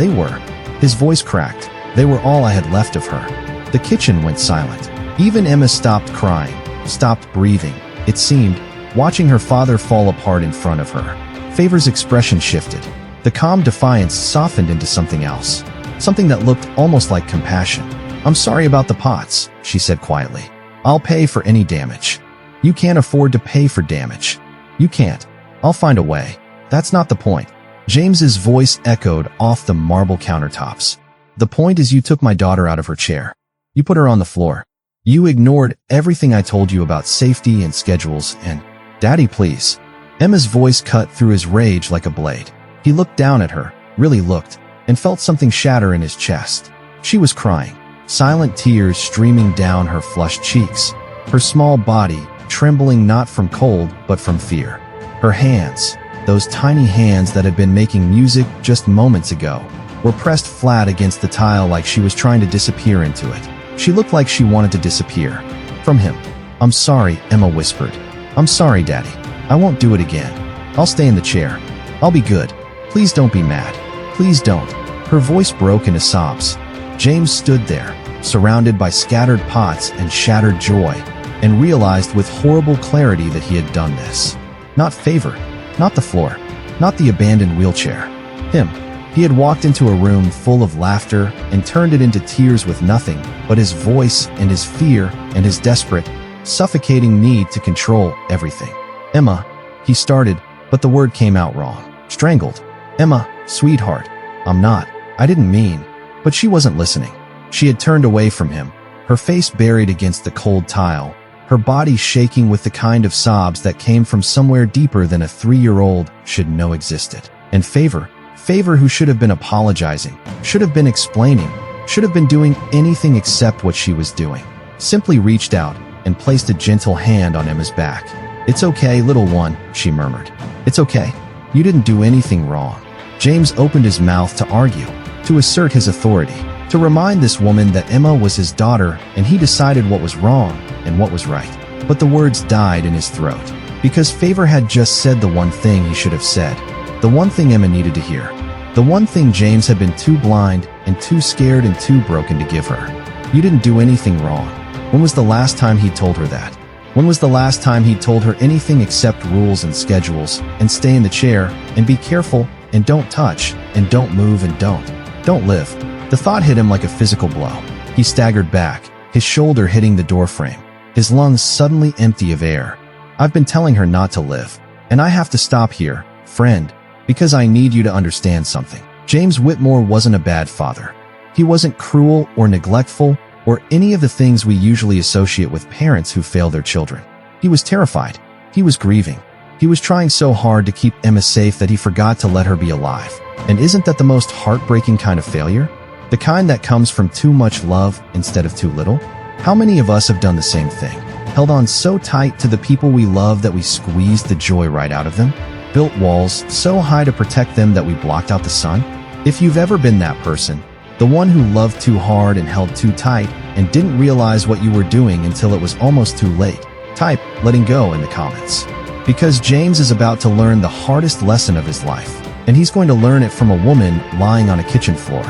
His voice cracked. They were all I had left of her. The kitchen went silent. Even Emma stopped crying, stopped breathing, it seemed, watching her father fall apart in front of her. Favor's expression shifted. The calm defiance softened into something else, something that looked almost like compassion. "I'm sorry about the pots," she said quietly. "I'll pay for any damage." "You can't afford to pay for damage. You can't. I'll find a way." "That's not the point." James's voice echoed off the marble countertops. "The point is you took my daughter out of her chair. You put her on the floor. You ignored everything I told you about safety and schedules and—" "Daddy, please." Emma's voice cut through his rage like a blade. He looked down at her, really looked, and felt something shatter in his chest. She was crying, silent tears streaming down her flushed cheeks, her small body trembling not from cold but from fear. Her hands, those tiny hands that had been making music just moments ago, were pressed flat against the tile like she was trying to disappear into it. She looked like she wanted to disappear. From him. "I'm sorry," Emma whispered. "I'm sorry, Daddy. I won't do it again. I'll stay in the chair. I'll be good. Please don't be mad. Please don't." Her voice broke into sobs. James stood there, surrounded by scattered pots and shattered joy, and realized with horrible clarity that he had done this. Not Favor, not the floor, not the abandoned wheelchair. Him. He had walked into a room full of laughter and turned it into tears with nothing but his voice and his fear and his desperate, suffocating need to control everything. "Emma," he started, but the word came out wrong. Strangled. "Emma, sweetheart. I'm not. I didn't mean." But she wasn't listening. She had turned away from him, her face buried against the cold tile, her body shaking with the kind of sobs that came from somewhere deeper than a 3-year-old should know existed. And Favor, who should have been apologizing, should have been explaining, should have been doing anything except what she was doing, simply reached out and placed a gentle hand on Emma's back. "It's okay, little one," she murmured. "It's okay. You didn't do anything wrong." James opened his mouth to argue, to assert his authority, to remind this woman that Emma was his daughter and he decided what was wrong and what was right. But the words died in his throat, because Favor had just said the one thing he should have said, the one thing Emma needed to hear, the one thing James had been too blind and too scared and too broken to give her. "You didn't do anything wrong." When was the last time he told her that? When was the last time he told her anything except rules and schedules, and stay in the chair, and be careful, and don't touch, and don't move, and don't live? The thought hit him like a physical blow. He staggered back, his shoulder hitting the doorframe, his lungs suddenly empty of air. "I've been telling her not to live, and I have to stop here, friend, because I need you to understand something." James Whitmore wasn't a bad father. He wasn't cruel or neglectful or any of the things we usually associate with parents who fail their children. He was terrified. He was grieving. He was trying so hard to keep Emma safe that he forgot to let her be alive. And isn't that the most heartbreaking kind of failure? The kind that comes from too much love instead of too little? How many of us have done the same thing? Held on so tight to the people we love that we squeezed the joy right out of them? Built walls so high to protect them that we blocked out the sun? If you've ever been that person, the one who loved too hard and held too tight and didn't realize what you were doing until it was almost too late, type "letting go" in the comments. Because James is about to learn the hardest lesson of his life, and he's going to learn it from a woman lying on a kitchen floor.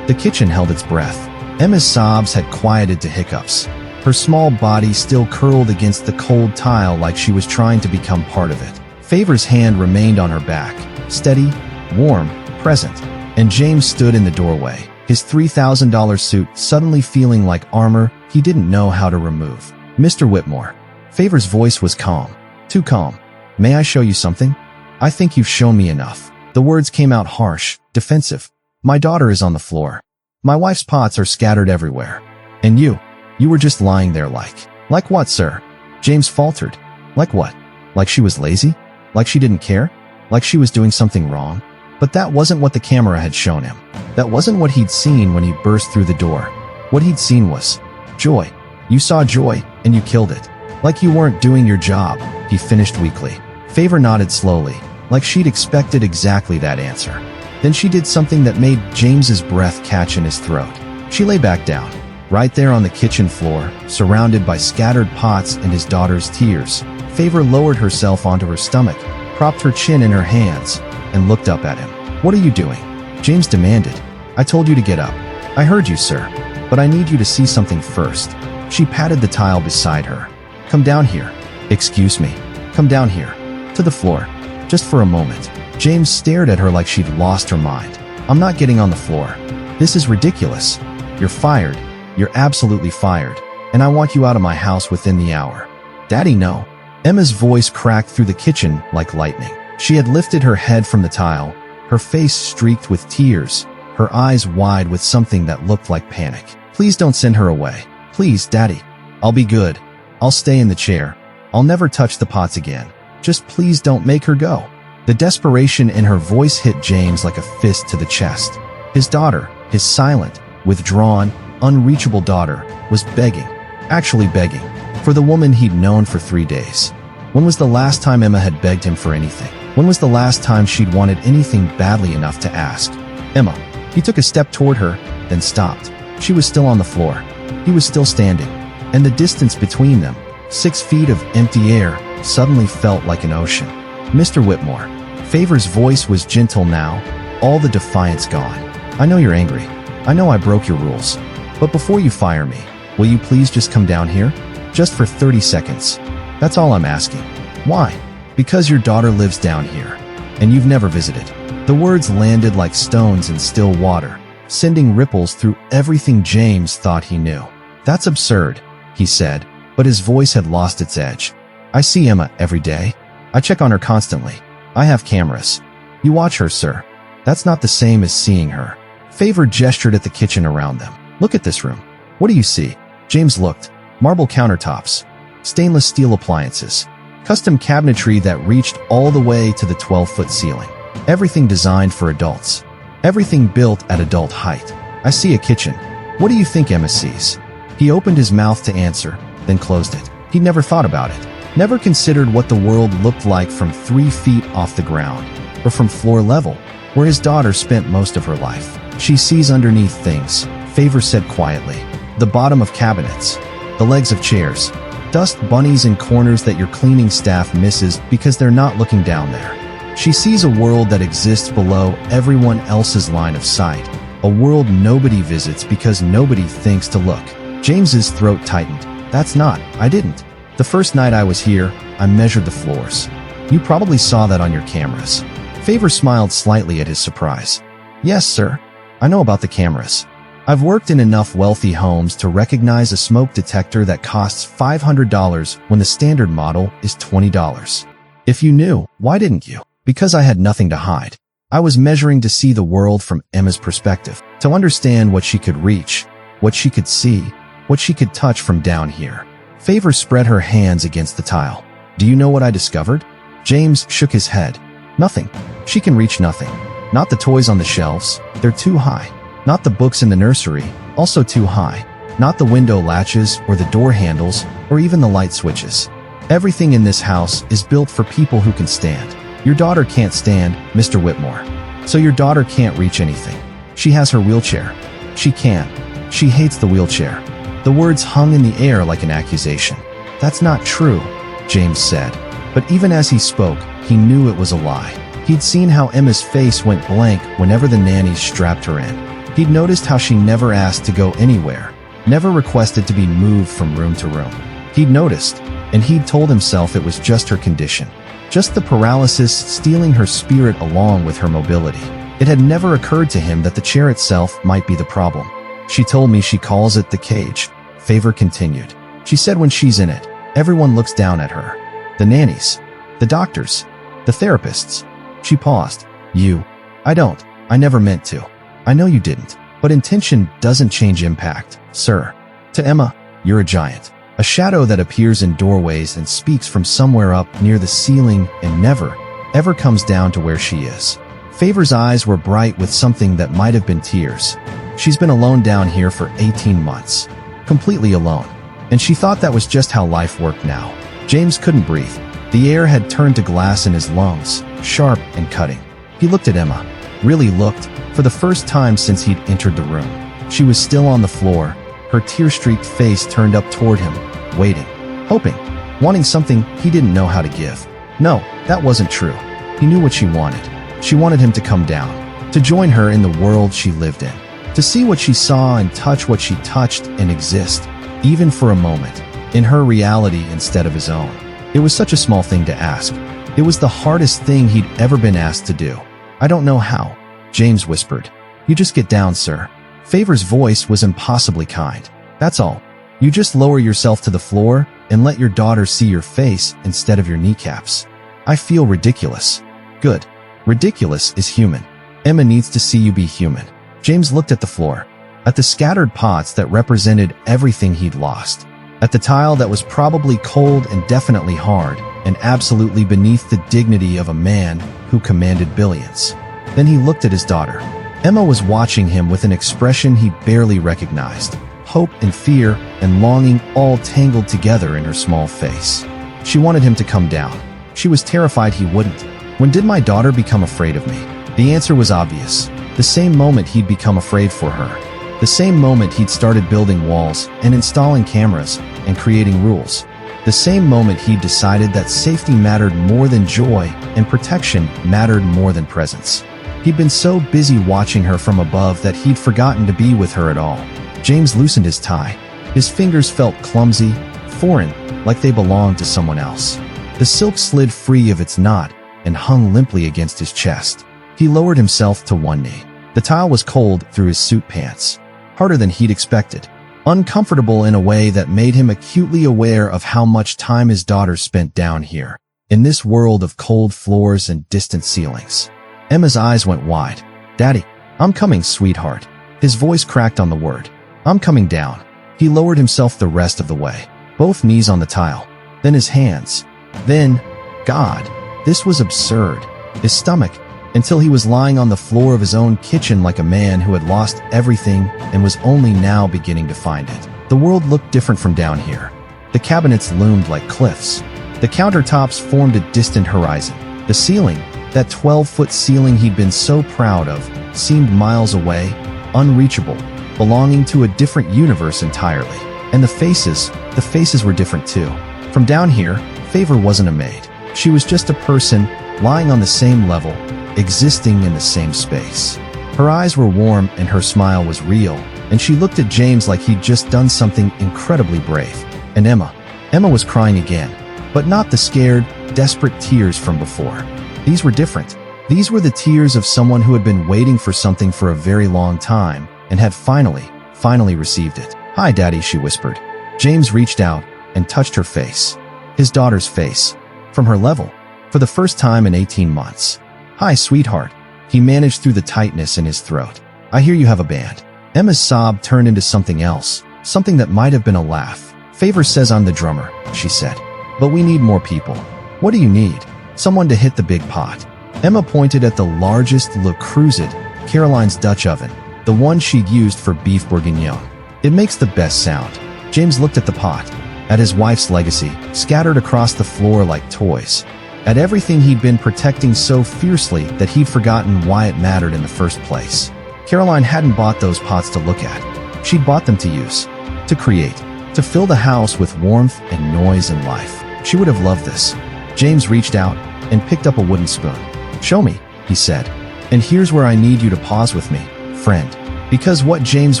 The kitchen held its breath. Emma's sobs had quieted to hiccups. Her small body still curled against the cold tile like she was trying to become part of it. Favor's hand remained on her back, steady, warm, present, and James stood in the doorway, his $3,000 suit suddenly feeling like armor he didn't know how to remove. "Mr. Whitmore." Favor's voice was calm. Too calm. "May I show you something? I think you've shown me enough." The words came out harsh, defensive. "My daughter is on the floor. My wife's pots are scattered everywhere. And you were just lying there like what, sir?" James faltered. "Like what? Like she was lazy? Like she didn't care? Like she was doing something wrong?" But that wasn't what the camera had shown him. That wasn't what he'd seen when he burst through the door. What he'd seen was joy. "You saw joy, and you killed it. Like you weren't doing your job," he finished weakly. Favor nodded slowly, like she'd expected exactly that answer. Then she did something that made James's breath catch in his throat. She lay back down, right there on the kitchen floor, surrounded by scattered pots and his daughter's tears. Favor lowered herself onto her stomach, propped her chin in her hands, and looked up at him. "What are you doing?" James demanded. "I told you to get up." "I heard you, sir. But I need you to see something first." She patted the tile beside her. "Come down here." "Excuse me." "Come down here. To the floor. Just for a moment." James stared at her like she'd lost her mind. "I'm not getting on the floor. This is ridiculous. You're fired. You're absolutely fired. And I want you out of my house within the hour." "Daddy, no." Emma's voice cracked through the kitchen like lightning. She had lifted her head from the tile, her face streaked with tears, her eyes wide with something that looked like panic. "Please don't send her away. Please, Daddy. I'll be good. I'll stay in the chair. I'll never touch the pots again. Just please don't make her go." The desperation in her voice hit James like a fist to the chest. His daughter, his silent, withdrawn, unreachable daughter, was begging, actually begging, for the woman he'd known for 3 days. When was the last time Emma had begged him for anything? When was the last time she'd wanted anything badly enough to ask? "Emma." He took a step toward her, then stopped. She was still on the floor. He was still standing. And the distance between them, 6 feet of empty air, suddenly felt like an ocean. "Mr. Whitmore." Favor's voice was gentle now, all the defiance gone. "I know you're angry. I know I broke your rules. But before you fire me, will you please just come down here? Just for 30 seconds. That's all I'm asking." "Why?" "Because your daughter lives down here, and you've never visited." The words landed like stones in still water, sending ripples through everything James thought he knew. "That's absurd," he said, but his voice had lost its edge. "I see Emma every day. I check on her constantly. I have cameras. You watch her, sir. That's not the same as seeing her." Favor gestured at the kitchen around them. "Look at this room. What do you see?" James looked. Marble countertops, stainless steel appliances, custom cabinetry that reached all the way to the 12-foot ceiling. Everything designed for adults. Everything built at adult height. "I see a kitchen. What do you think Emma sees?" He opened his mouth to answer, then closed it. He'd never thought about it. Never considered what the world looked like from 3 feet off the ground, or from floor level, where his daughter spent most of her life. "She sees underneath things," Favor said quietly. "The bottom of cabinets, the legs of chairs, dust bunnies in corners that your cleaning staff misses because they're not looking down there. She sees a world that exists below everyone else's line of sight, a world nobody visits because nobody thinks to look." James's throat tightened. I didn't. The first night I was here, I measured the floors. You probably saw that on your cameras." Favor smiled slightly at his surprise. "Yes, sir. I know about the cameras. I've worked in enough wealthy homes to recognize a smoke detector that costs $500 when the standard model is $20. If you knew, why didn't you?" "Because I had nothing to hide. I was measuring to see the world from Emma's perspective, to understand what she could reach, what she could see, what she could touch from down here." Favor spread her hands against the tile. "Do you know what I discovered?" James shook his head. "Nothing. She can reach nothing. Not the toys on the shelves. They're too high. Not the books in the nursery. Also too high. Not the window latches or the door handles or even the light switches. Everything in this house is built for people who can stand. Your daughter can't stand, Mr. Whitmore. So your daughter can't reach anything. She has her wheelchair. She can. She hates the wheelchair." The words hung in the air like an accusation. "That's not true," James said. But even as he spoke, he knew it was a lie. He'd seen how Emma's face went blank whenever the nannies strapped her in. He'd noticed how she never asked to go anywhere, never requested to be moved from room to room. He'd noticed, and he'd told himself it was just her condition, just the paralysis stealing her spirit along with her mobility. It had never occurred to him that the chair itself might be the problem. She told me she calls it the cage. Favor continued. She said when she's in it, everyone looks down at her. The nannies, the doctors, the therapists. She paused. I never meant to. I know you didn't. But intention doesn't change impact, sir. To Emma, you're a giant. A shadow that appears in doorways and speaks from somewhere up near the ceiling and never, ever comes down to where she is. Favor's eyes were bright with something that might have been tears. She's been alone down here for 18 months. Completely alone. And she thought that was just how life worked now. James couldn't breathe. The air had turned to glass in his lungs, sharp and cutting. He looked at Emma. Really looked, for the first time since he'd entered the room. She was still on the floor, her tear-streaked face turned up toward him, waiting, hoping, wanting something he didn't know how to give. No, that wasn't true. He knew what she wanted. She wanted him to come down, to join her in the world she lived in, to see what she saw and touch what she touched and exist, even for a moment, in her reality instead of his own. It was such a small thing to ask. It was the hardest thing he'd ever been asked to do. I don't know how, James whispered. You just get down, sir. Favor's voice was impossibly kind. That's all. You just lower yourself to the floor and let your daughter see your face instead of your kneecaps. I feel ridiculous. Good. Ridiculous is human. Emma needs to see you be human. James looked at the floor, at the scattered pots that represented everything he'd lost, at the tile that was probably cold and definitely hard, and absolutely beneath the dignity of a man who commanded billions. Then he looked at his daughter. Emma was watching him with an expression he barely recognized, hope and fear and longing all tangled together in her small face. She wanted him to come down. She was terrified he wouldn't. When did my daughter become afraid of me? The answer was obvious. The same moment he'd become afraid for her. The same moment he'd started building walls and installing cameras and creating rules. The same moment he'd decided that safety mattered more than joy and protection mattered more than presence. He'd been so busy watching her from above that he'd forgotten to be with her at all. James loosened his tie. His fingers felt clumsy, foreign, like they belonged to someone else. The silk slid free of its knot and hung limply against his chest. He lowered himself to one knee. The tile was cold through his suit pants, harder than he'd expected, uncomfortable in a way that made him acutely aware of how much time his daughter spent down here, in this world of cold floors and distant ceilings. Emma's eyes went wide. Daddy, I'm coming, sweetheart. His voice cracked on the word. I'm coming down. He lowered himself the rest of the way, both knees on the tile, then his hands. Then, God, this was absurd. His stomach, until he was lying on the floor of his own kitchen like a man who had lost everything and was only now beginning to find it. The world looked different from down here. The cabinets loomed like cliffs. The countertops formed a distant horizon. The ceiling, that 12-foot ceiling he'd been so proud of, seemed miles away, unreachable, belonging to a different universe entirely. And the faces were different too. From down here, Favor wasn't a maid. She was just a person, lying on the same level, existing in the same space. Her eyes were warm and her smile was real, and she looked at James like he'd just done something incredibly brave. And Emma was crying again, but not the scared, desperate tears from before. These were different. These were the tears of someone who had been waiting for something for a very long time and had finally received it. Hi, Daddy, she whispered. James reached out and touched her face. His daughter's face. From her level. For the first time in 18 months. Hi, sweetheart. He managed through the tightness in his throat. I hear you have a band. Emma's sob turned into something else, something that might have been a laugh. Favor says I'm the drummer, she said. But we need more people. What do you need? Someone to hit the big pot. Emma pointed at the largest Le Creuset, Caroline's Dutch oven, the one she'd used for beef bourguignon. It makes the best sound. James looked at the pot, at his wife's legacy, scattered across the floor like toys, at everything he'd been protecting so fiercely that he'd forgotten why it mattered in the first place. Caroline hadn't bought those pots to look at. She'd bought them to use, to create, to fill the house with warmth and noise and life. She would have loved this. James reached out and picked up a wooden spoon. "Show me," he said. "And here's where I need you to pause with me, friend." Because what James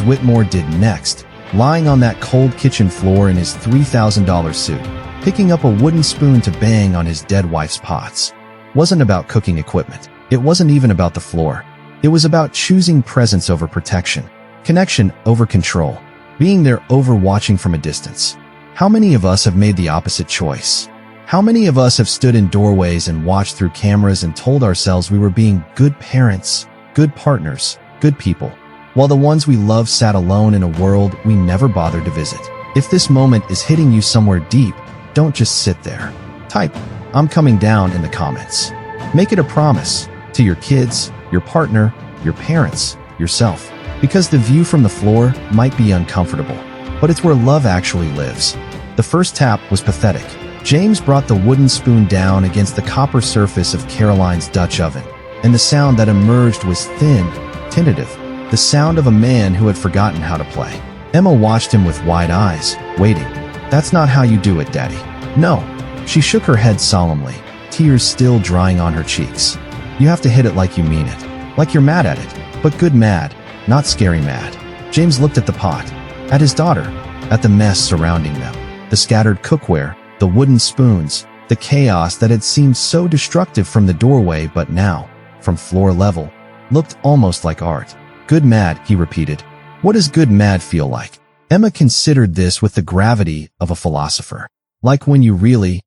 Whitmore did next, lying on that cold kitchen floor in his $3,000 suit, picking up a wooden spoon to bang on his dead wife's pots, wasn't about cooking equipment. It wasn't even about the floor. It was about choosing presence over protection, connection over control, being there over watching from a distance. How many of us have made the opposite choice? How many of us have stood in doorways and watched through cameras and told ourselves we were being good parents, good partners, good people, while the ones we love sat alone in a world we never bothered to visit? If this moment is hitting you somewhere deep, don't just sit there. Type, "I'm coming down" in the comments. Make it a promise to your kids, your partner, your parents, yourself. Because the view from the floor might be uncomfortable, but it's where love actually lives. The first tap was pathetic. James brought the wooden spoon down against the copper surface of Caroline's Dutch oven, and the sound that emerged was thin, tentative, the sound of a man who had forgotten how to play. Emma watched him with wide eyes, waiting. "That's not how you do it, Daddy." "No." She shook her head solemnly, tears still drying on her cheeks. "You have to hit it like you mean it, like you're mad at it, but good mad, not scary mad." James looked at the pot, at his daughter, at the mess surrounding them, the scattered cookware, the wooden spoons, the chaos that had seemed so destructive from the doorway but now, from floor level, looked almost like art. "Good mad," he repeated. "What does good mad feel like?" Emma considered this with the gravity of a philosopher. "Like when you really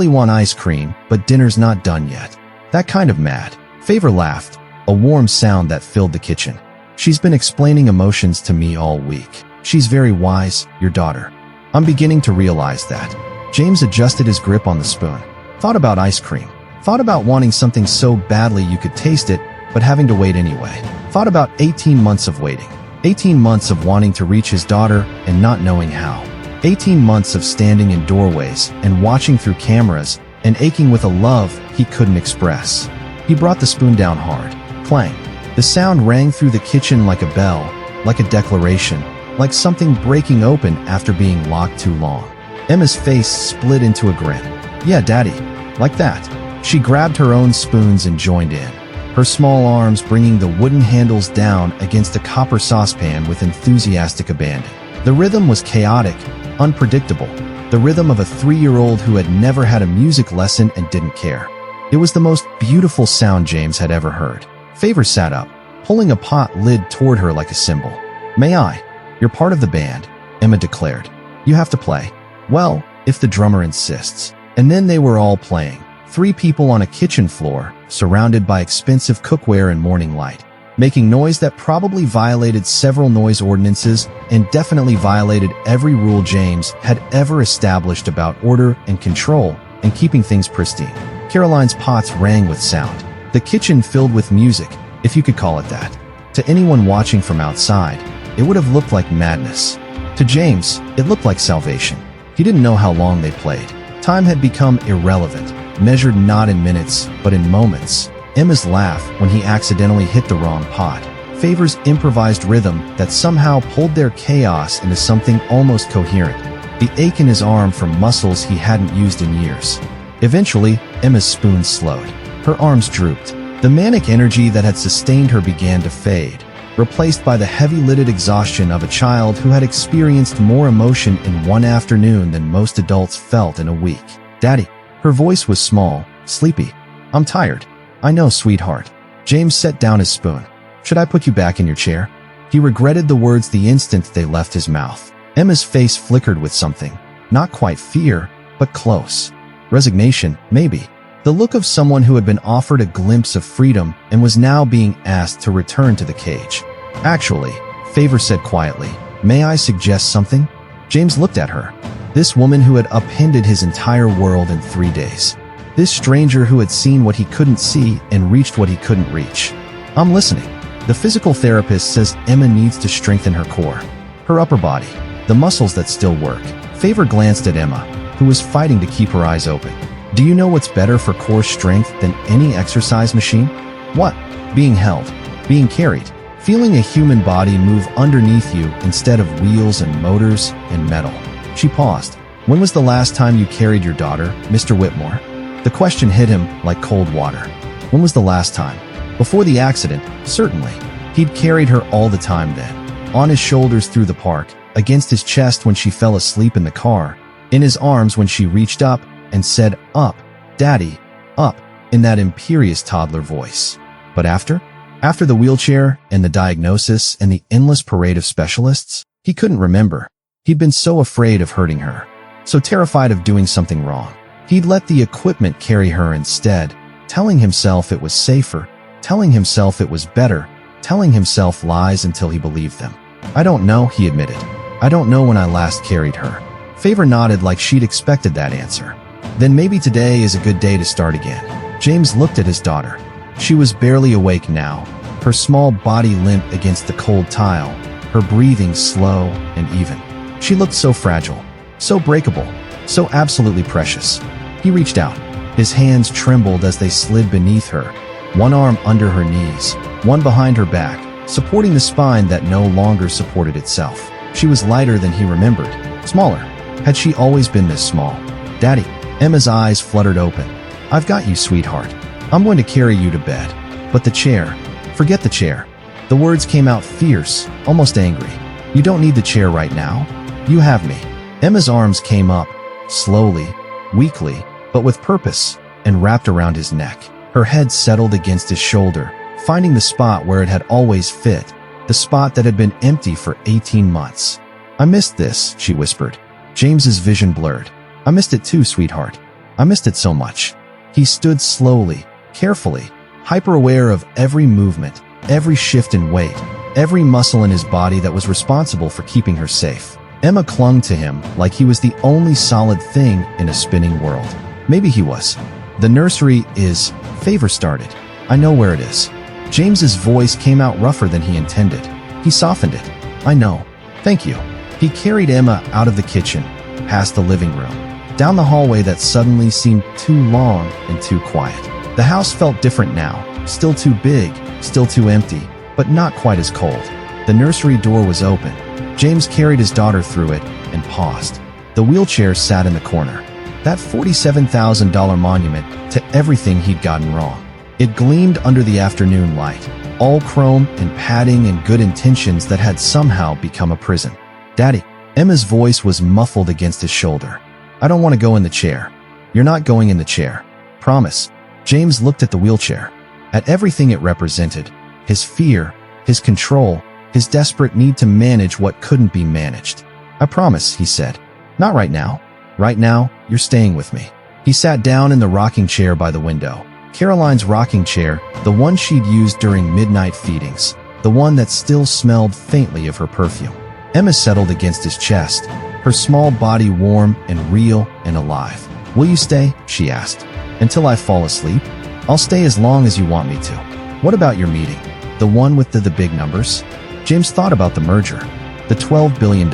want ice cream, but dinner's not done yet. That kind of mad." Favor laughed, a warm sound that filled the kitchen. "She's been explaining emotions to me all week. She's very wise, your daughter. I'm beginning to realize that." James adjusted his grip on the spoon. Thought about ice cream. Thought about wanting something so badly you could taste it, but having to wait anyway. Thought about 18 months of waiting. 18 months of wanting to reach his daughter and not knowing how. 18 months of standing in doorways and watching through cameras and aching with a love he couldn't express. He brought the spoon down hard. Clang. The sound rang through the kitchen like a bell, like a declaration, like something breaking open after being locked too long. Emma's face split into a grin. "Yeah, Daddy. Like that." She grabbed her own spoons and joined in, her small arms bringing the wooden handles down against a copper saucepan with enthusiastic abandon. The rhythm was chaotic, unpredictable, the rhythm of a 3-year-old who had never had a music lesson and didn't care. It was the most beautiful sound James had ever heard. Favor sat up, pulling a pot lid toward her like a cymbal. "May I?" "You're part of the band," Emma declared. "You have to play." "Well, if the drummer insists." And then they were all playing. 3 people on a kitchen floor, surrounded by expensive cookware and morning light, making noise that probably violated several noise ordinances and definitely violated every rule James had ever established about order and control and keeping things pristine. Caroline's pots rang with sound. The kitchen filled with music, if you could call it that. To anyone watching from outside, it would have looked like madness. To James, it looked like salvation. He didn't know how long they played. Time had become irrelevant, measured not in minutes, but in moments. Emma's laugh when he accidentally hit the wrong pot. Favor's improvised rhythm that somehow pulled their chaos into something almost coherent. The ache in his arm from muscles he hadn't used in years. Eventually, Emma's spoon slowed. Her arms drooped. The manic energy that had sustained her began to fade, replaced by the heavy-lidded exhaustion of a child who had experienced more emotion in one afternoon than most adults felt in a week. "Daddy." Her voice was small, sleepy. "I'm tired." "I know, sweetheart." James set down his spoon. "Should I put you back in your chair?" He regretted the words the instant they left his mouth. Emma's face flickered with something. Not quite fear, but close. Resignation, maybe. The look of someone who had been offered a glimpse of freedom and was now being asked to return to the cage. "Actually," Favor said quietly, "may I suggest something?" James looked at her. This woman who had upended his entire world in 3 days. This stranger who had seen what he couldn't see and reached what he couldn't reach. "I'm listening." The physical therapist says Emma needs to strengthen her core, her upper body, the muscles that still work. Favor glanced at Emma, who was fighting to keep her eyes open. "Do you know what's better for core strength than any exercise machine?" "What?" "Being held, being carried, feeling a human body move underneath you instead of wheels and motors and metal." She paused. "When was the last time you carried your daughter, Mr. Whitmore?" The The question hit him like cold water. When was the last time? Before the accident, certainly. He'd carried her all the time then. On his shoulders through the park, against his chest when she fell asleep in the car, in his arms when she reached up and said, "Up, Daddy, up," in that imperious toddler voice. But after the wheelchair and the diagnosis and the endless parade of specialists, he couldn't remember. He'd been so afraid of hurting her, so terrified of doing something wrong. He'd let the equipment carry her instead, telling himself it was safer, telling himself it was better, telling himself lies until he believed them. "I don't know," he admitted. "I don't know when I last carried her." Favor nodded like she'd expected that answer. "Then maybe today is a good day to start again." James looked at his daughter. She was barely awake now, her small body limp against the cold tile, her breathing slow and even. She looked so fragile, so breakable, so absolutely precious. He reached out. His hands trembled as they slid beneath her, one arm under her knees, one behind her back, supporting the spine that no longer supported itself. She was lighter than he remembered, smaller. Had she always been this small? "Daddy." Emma's eyes fluttered open. "I've got you, sweetheart. I'm going to carry you to bed. But the chair, forget the chair." The words came out fierce, almost angry. "You don't need the chair right now. You have me." Emma's arms came up, slowly, weakly, but with purpose, and wrapped around his neck. Her head settled against his shoulder, finding the spot where it had always fit, the spot that had been empty for 18 months. "I missed this," she whispered. James's vision blurred. "I missed it too, sweetheart. I missed it so much." He stood slowly, carefully, hyper-aware of every movement, every shift in weight, every muscle in his body that was responsible for keeping her safe. Emma clung to him like he was the only solid thing in a spinning world. Maybe he was. "The nursery is," Favor started. "I know where it is." James's voice came out rougher than he intended. He softened it. "I know. Thank you." He carried Emma out of the kitchen, past the living room, down the hallway that suddenly seemed too long and too quiet. The house felt different now, still too big, still too empty, but not quite as cold. The nursery door was open. James carried his daughter through it and paused. The wheelchair sat in the corner, that $47,000 monument to everything he'd gotten wrong. It gleamed under the afternoon light, all chrome and padding and good intentions that had somehow become a prison. "Daddy." Emma's voice was muffled against his shoulder. "I don't want to go in the chair." "You're not going in the chair. Promise." James looked at the wheelchair, at everything it represented, his fear, his control, his desperate need to manage what couldn't be managed. "I promise," he said. "Not right now. Right now, you're staying with me." He sat down in the rocking chair by the window. Caroline's rocking chair, the one she'd used during midnight feedings, the one that still smelled faintly of her perfume. Emma settled against his chest, her small body warm and real and alive. "Will you stay?" she asked. "Until I fall asleep? I'll stay as long as you want me to." "What about your meeting? The one with the big numbers?" James thought about the merger, the $12 billion.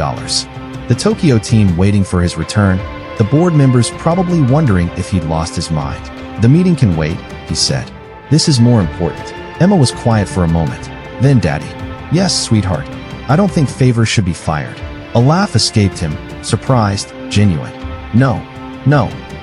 The Tokyo team waiting for his return, the board members probably wondering if he'd lost his mind. "The meeting can wait," he said. "This is more important." Emma was quiet for a moment. Then, "Daddy." "Yes, sweetheart. I don't think Favor should be fired." A laugh escaped him, surprised, genuine. No,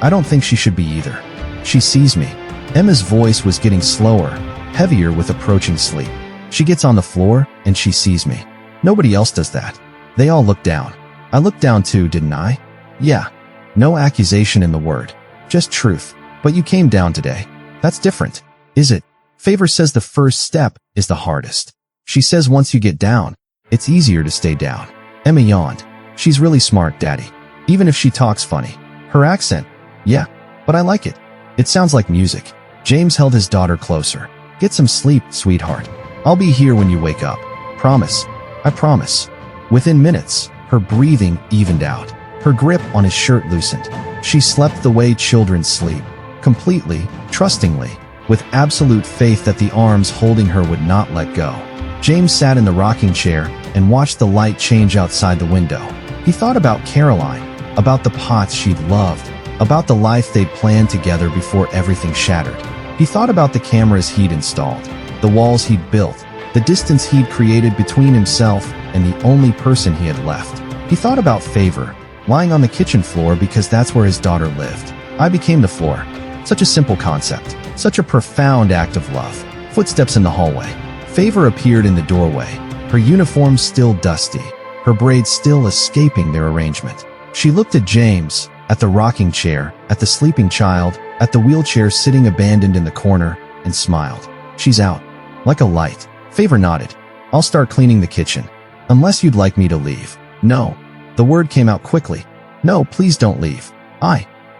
I don't think she should be either. She sees me." Emma's voice was getting slower, heavier with approaching sleep. "She gets on the floor and she sees me. Nobody else does that." They all looked down. "I looked down too, didn't I?" "Yeah." No accusation in the word, just truth. "But you came down today. That's different, is it?" Favor says the first step is the hardest. She says once you get down, it's easier to stay down. Emma yawned. "She's really smart, Daddy. Even if she talks funny. Her accent. Yeah, but I like it. It sounds like music." James held his daughter closer. "Get some sleep, sweetheart. I'll be here when you wake up. Promise." "I promise." Within minutes, her breathing evened out. Her grip on his shirt loosened. She slept the way children sleep, completely, trustingly, with absolute faith that the arms holding her would not let go. James sat in the rocking chair and watched the light change outside the window. He thought about Caroline, about the pots she'd loved, about the life they'd planned together before everything shattered. He thought about the cameras he'd installed, the walls he'd built, the distance he'd created between himself and the only person he had left. He thought about Favor, lying on the kitchen floor because that's where his daughter lived. "I became the floor," Such a simple concept. Such a profound act of love. Footsteps in the hallway. Favor appeared in the doorway, her uniform still dusty, her braids still escaping their arrangement. She looked at James, at the rocking chair, at the sleeping child, at the wheelchair sitting abandoned in the corner, and smiled. She's out. Like a light. Favor nodded. I'll start cleaning the kitchen. Unless you'd like me to leave. No. The word came out quickly. No, please don't leave.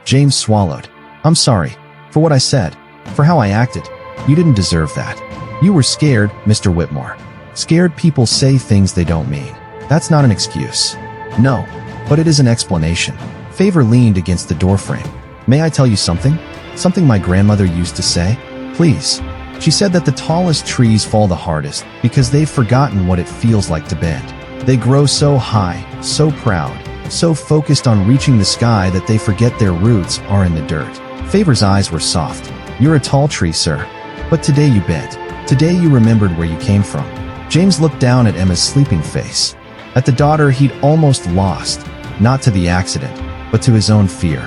James swallowed. I'm sorry. For what I said. For how I acted. You didn't deserve that. You were scared, Mr. Whitmore. Scared people say things they don't mean. That's not an excuse. No. But it is an explanation. Favor leaned against the doorframe. May I tell you something? Something my grandmother used to say? Please. She said that the tallest trees fall the hardest because they've forgotten what it feels like to bend. They grow so high, so proud, so focused on reaching the sky that they forget their roots are in the dirt. Favor's eyes were soft. You're a tall tree, sir. But today you bent. Today you remembered where you came from. James looked down at Emma's sleeping face. At the daughter he'd almost lost. Not to the accident, but to his own fear.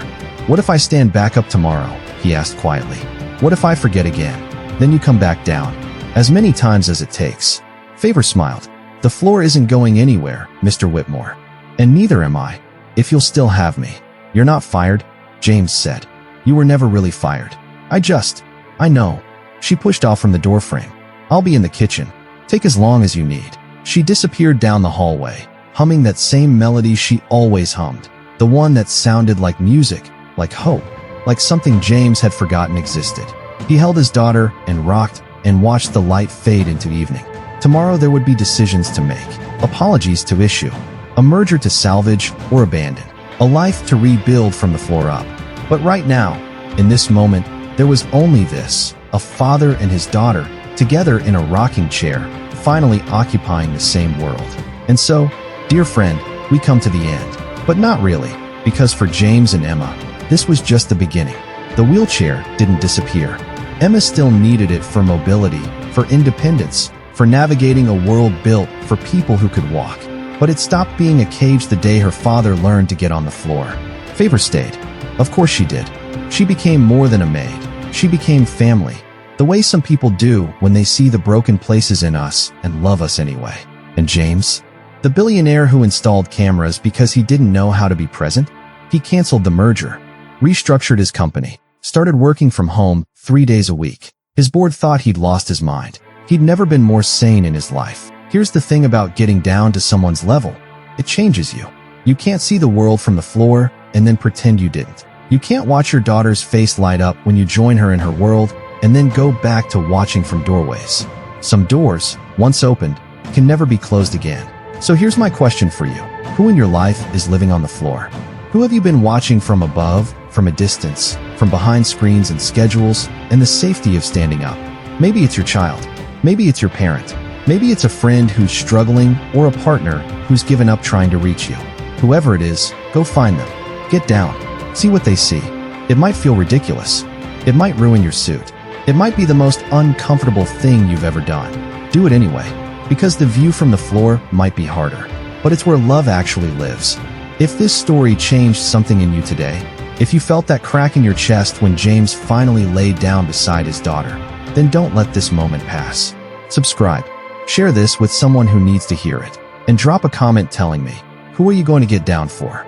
What if I stand back up tomorrow? He asked quietly. What if I forget again? Then you come back down. As many times as it takes. Favor smiled. The floor isn't going anywhere, Mr. Whitmore. And neither am I. If you'll still have me. You're not fired, James said. You were never really fired. I know. She pushed off from the doorframe. I'll be in the kitchen. Take as long as you need. She disappeared down the hallway, humming that same melody she always hummed. The one that sounded like music, like hope, like something James had forgotten existed. He held his daughter and rocked and watched the light fade into evening. Tomorrow there would be decisions to make, apologies to issue, a merger to salvage or abandon, a life to rebuild from the floor up. But right now, in this moment, there was only this, a father and his daughter, together in a rocking chair, finally occupying the same world. And so, dear friend, we come to the end. But not really, because for James and Emma, this was just the beginning. The wheelchair didn't disappear. Emma still needed it for mobility, for independence, for navigating a world built for people who could walk. But it stopped being a cage the day her father learned to get on the floor. Favor stayed. Of course she did. She became more than a maid. She became family. The way some people do when they see the broken places in us and love us anyway. And James? The billionaire who installed cameras because he didn't know how to be present? He canceled the merger, restructured his company, started working from home 3 days a week. His board thought he'd lost his mind. He'd never been more sane in his life. Here's the thing about getting down to someone's level. It changes you. You can't see the world from the floor and then pretend you didn't. You can't watch your daughter's face light up when you join her in her world and then go back to watching from doorways. Some doors, once opened, can never be closed again. So here's my question for you. Who in your life is living on the floor? Who have you been watching from above, from a distance, from behind screens and schedules, and the safety of standing up? Maybe it's your child. Maybe it's your parent. Maybe it's a friend who's struggling or a partner who's given up trying to reach you. Whoever it is, go find them. Get down. See what they see. It might feel ridiculous. It might ruin your suit. It might be the most uncomfortable thing you've ever done. Do it anyway, because the view from the floor might be harder. But it's where love actually lives. If this story changed something in you today, if you felt that crack in your chest when James finally laid down beside his daughter, then don't let this moment pass. Subscribe. Share this with someone who needs to hear it. And drop a comment telling me, who are you going to get down for?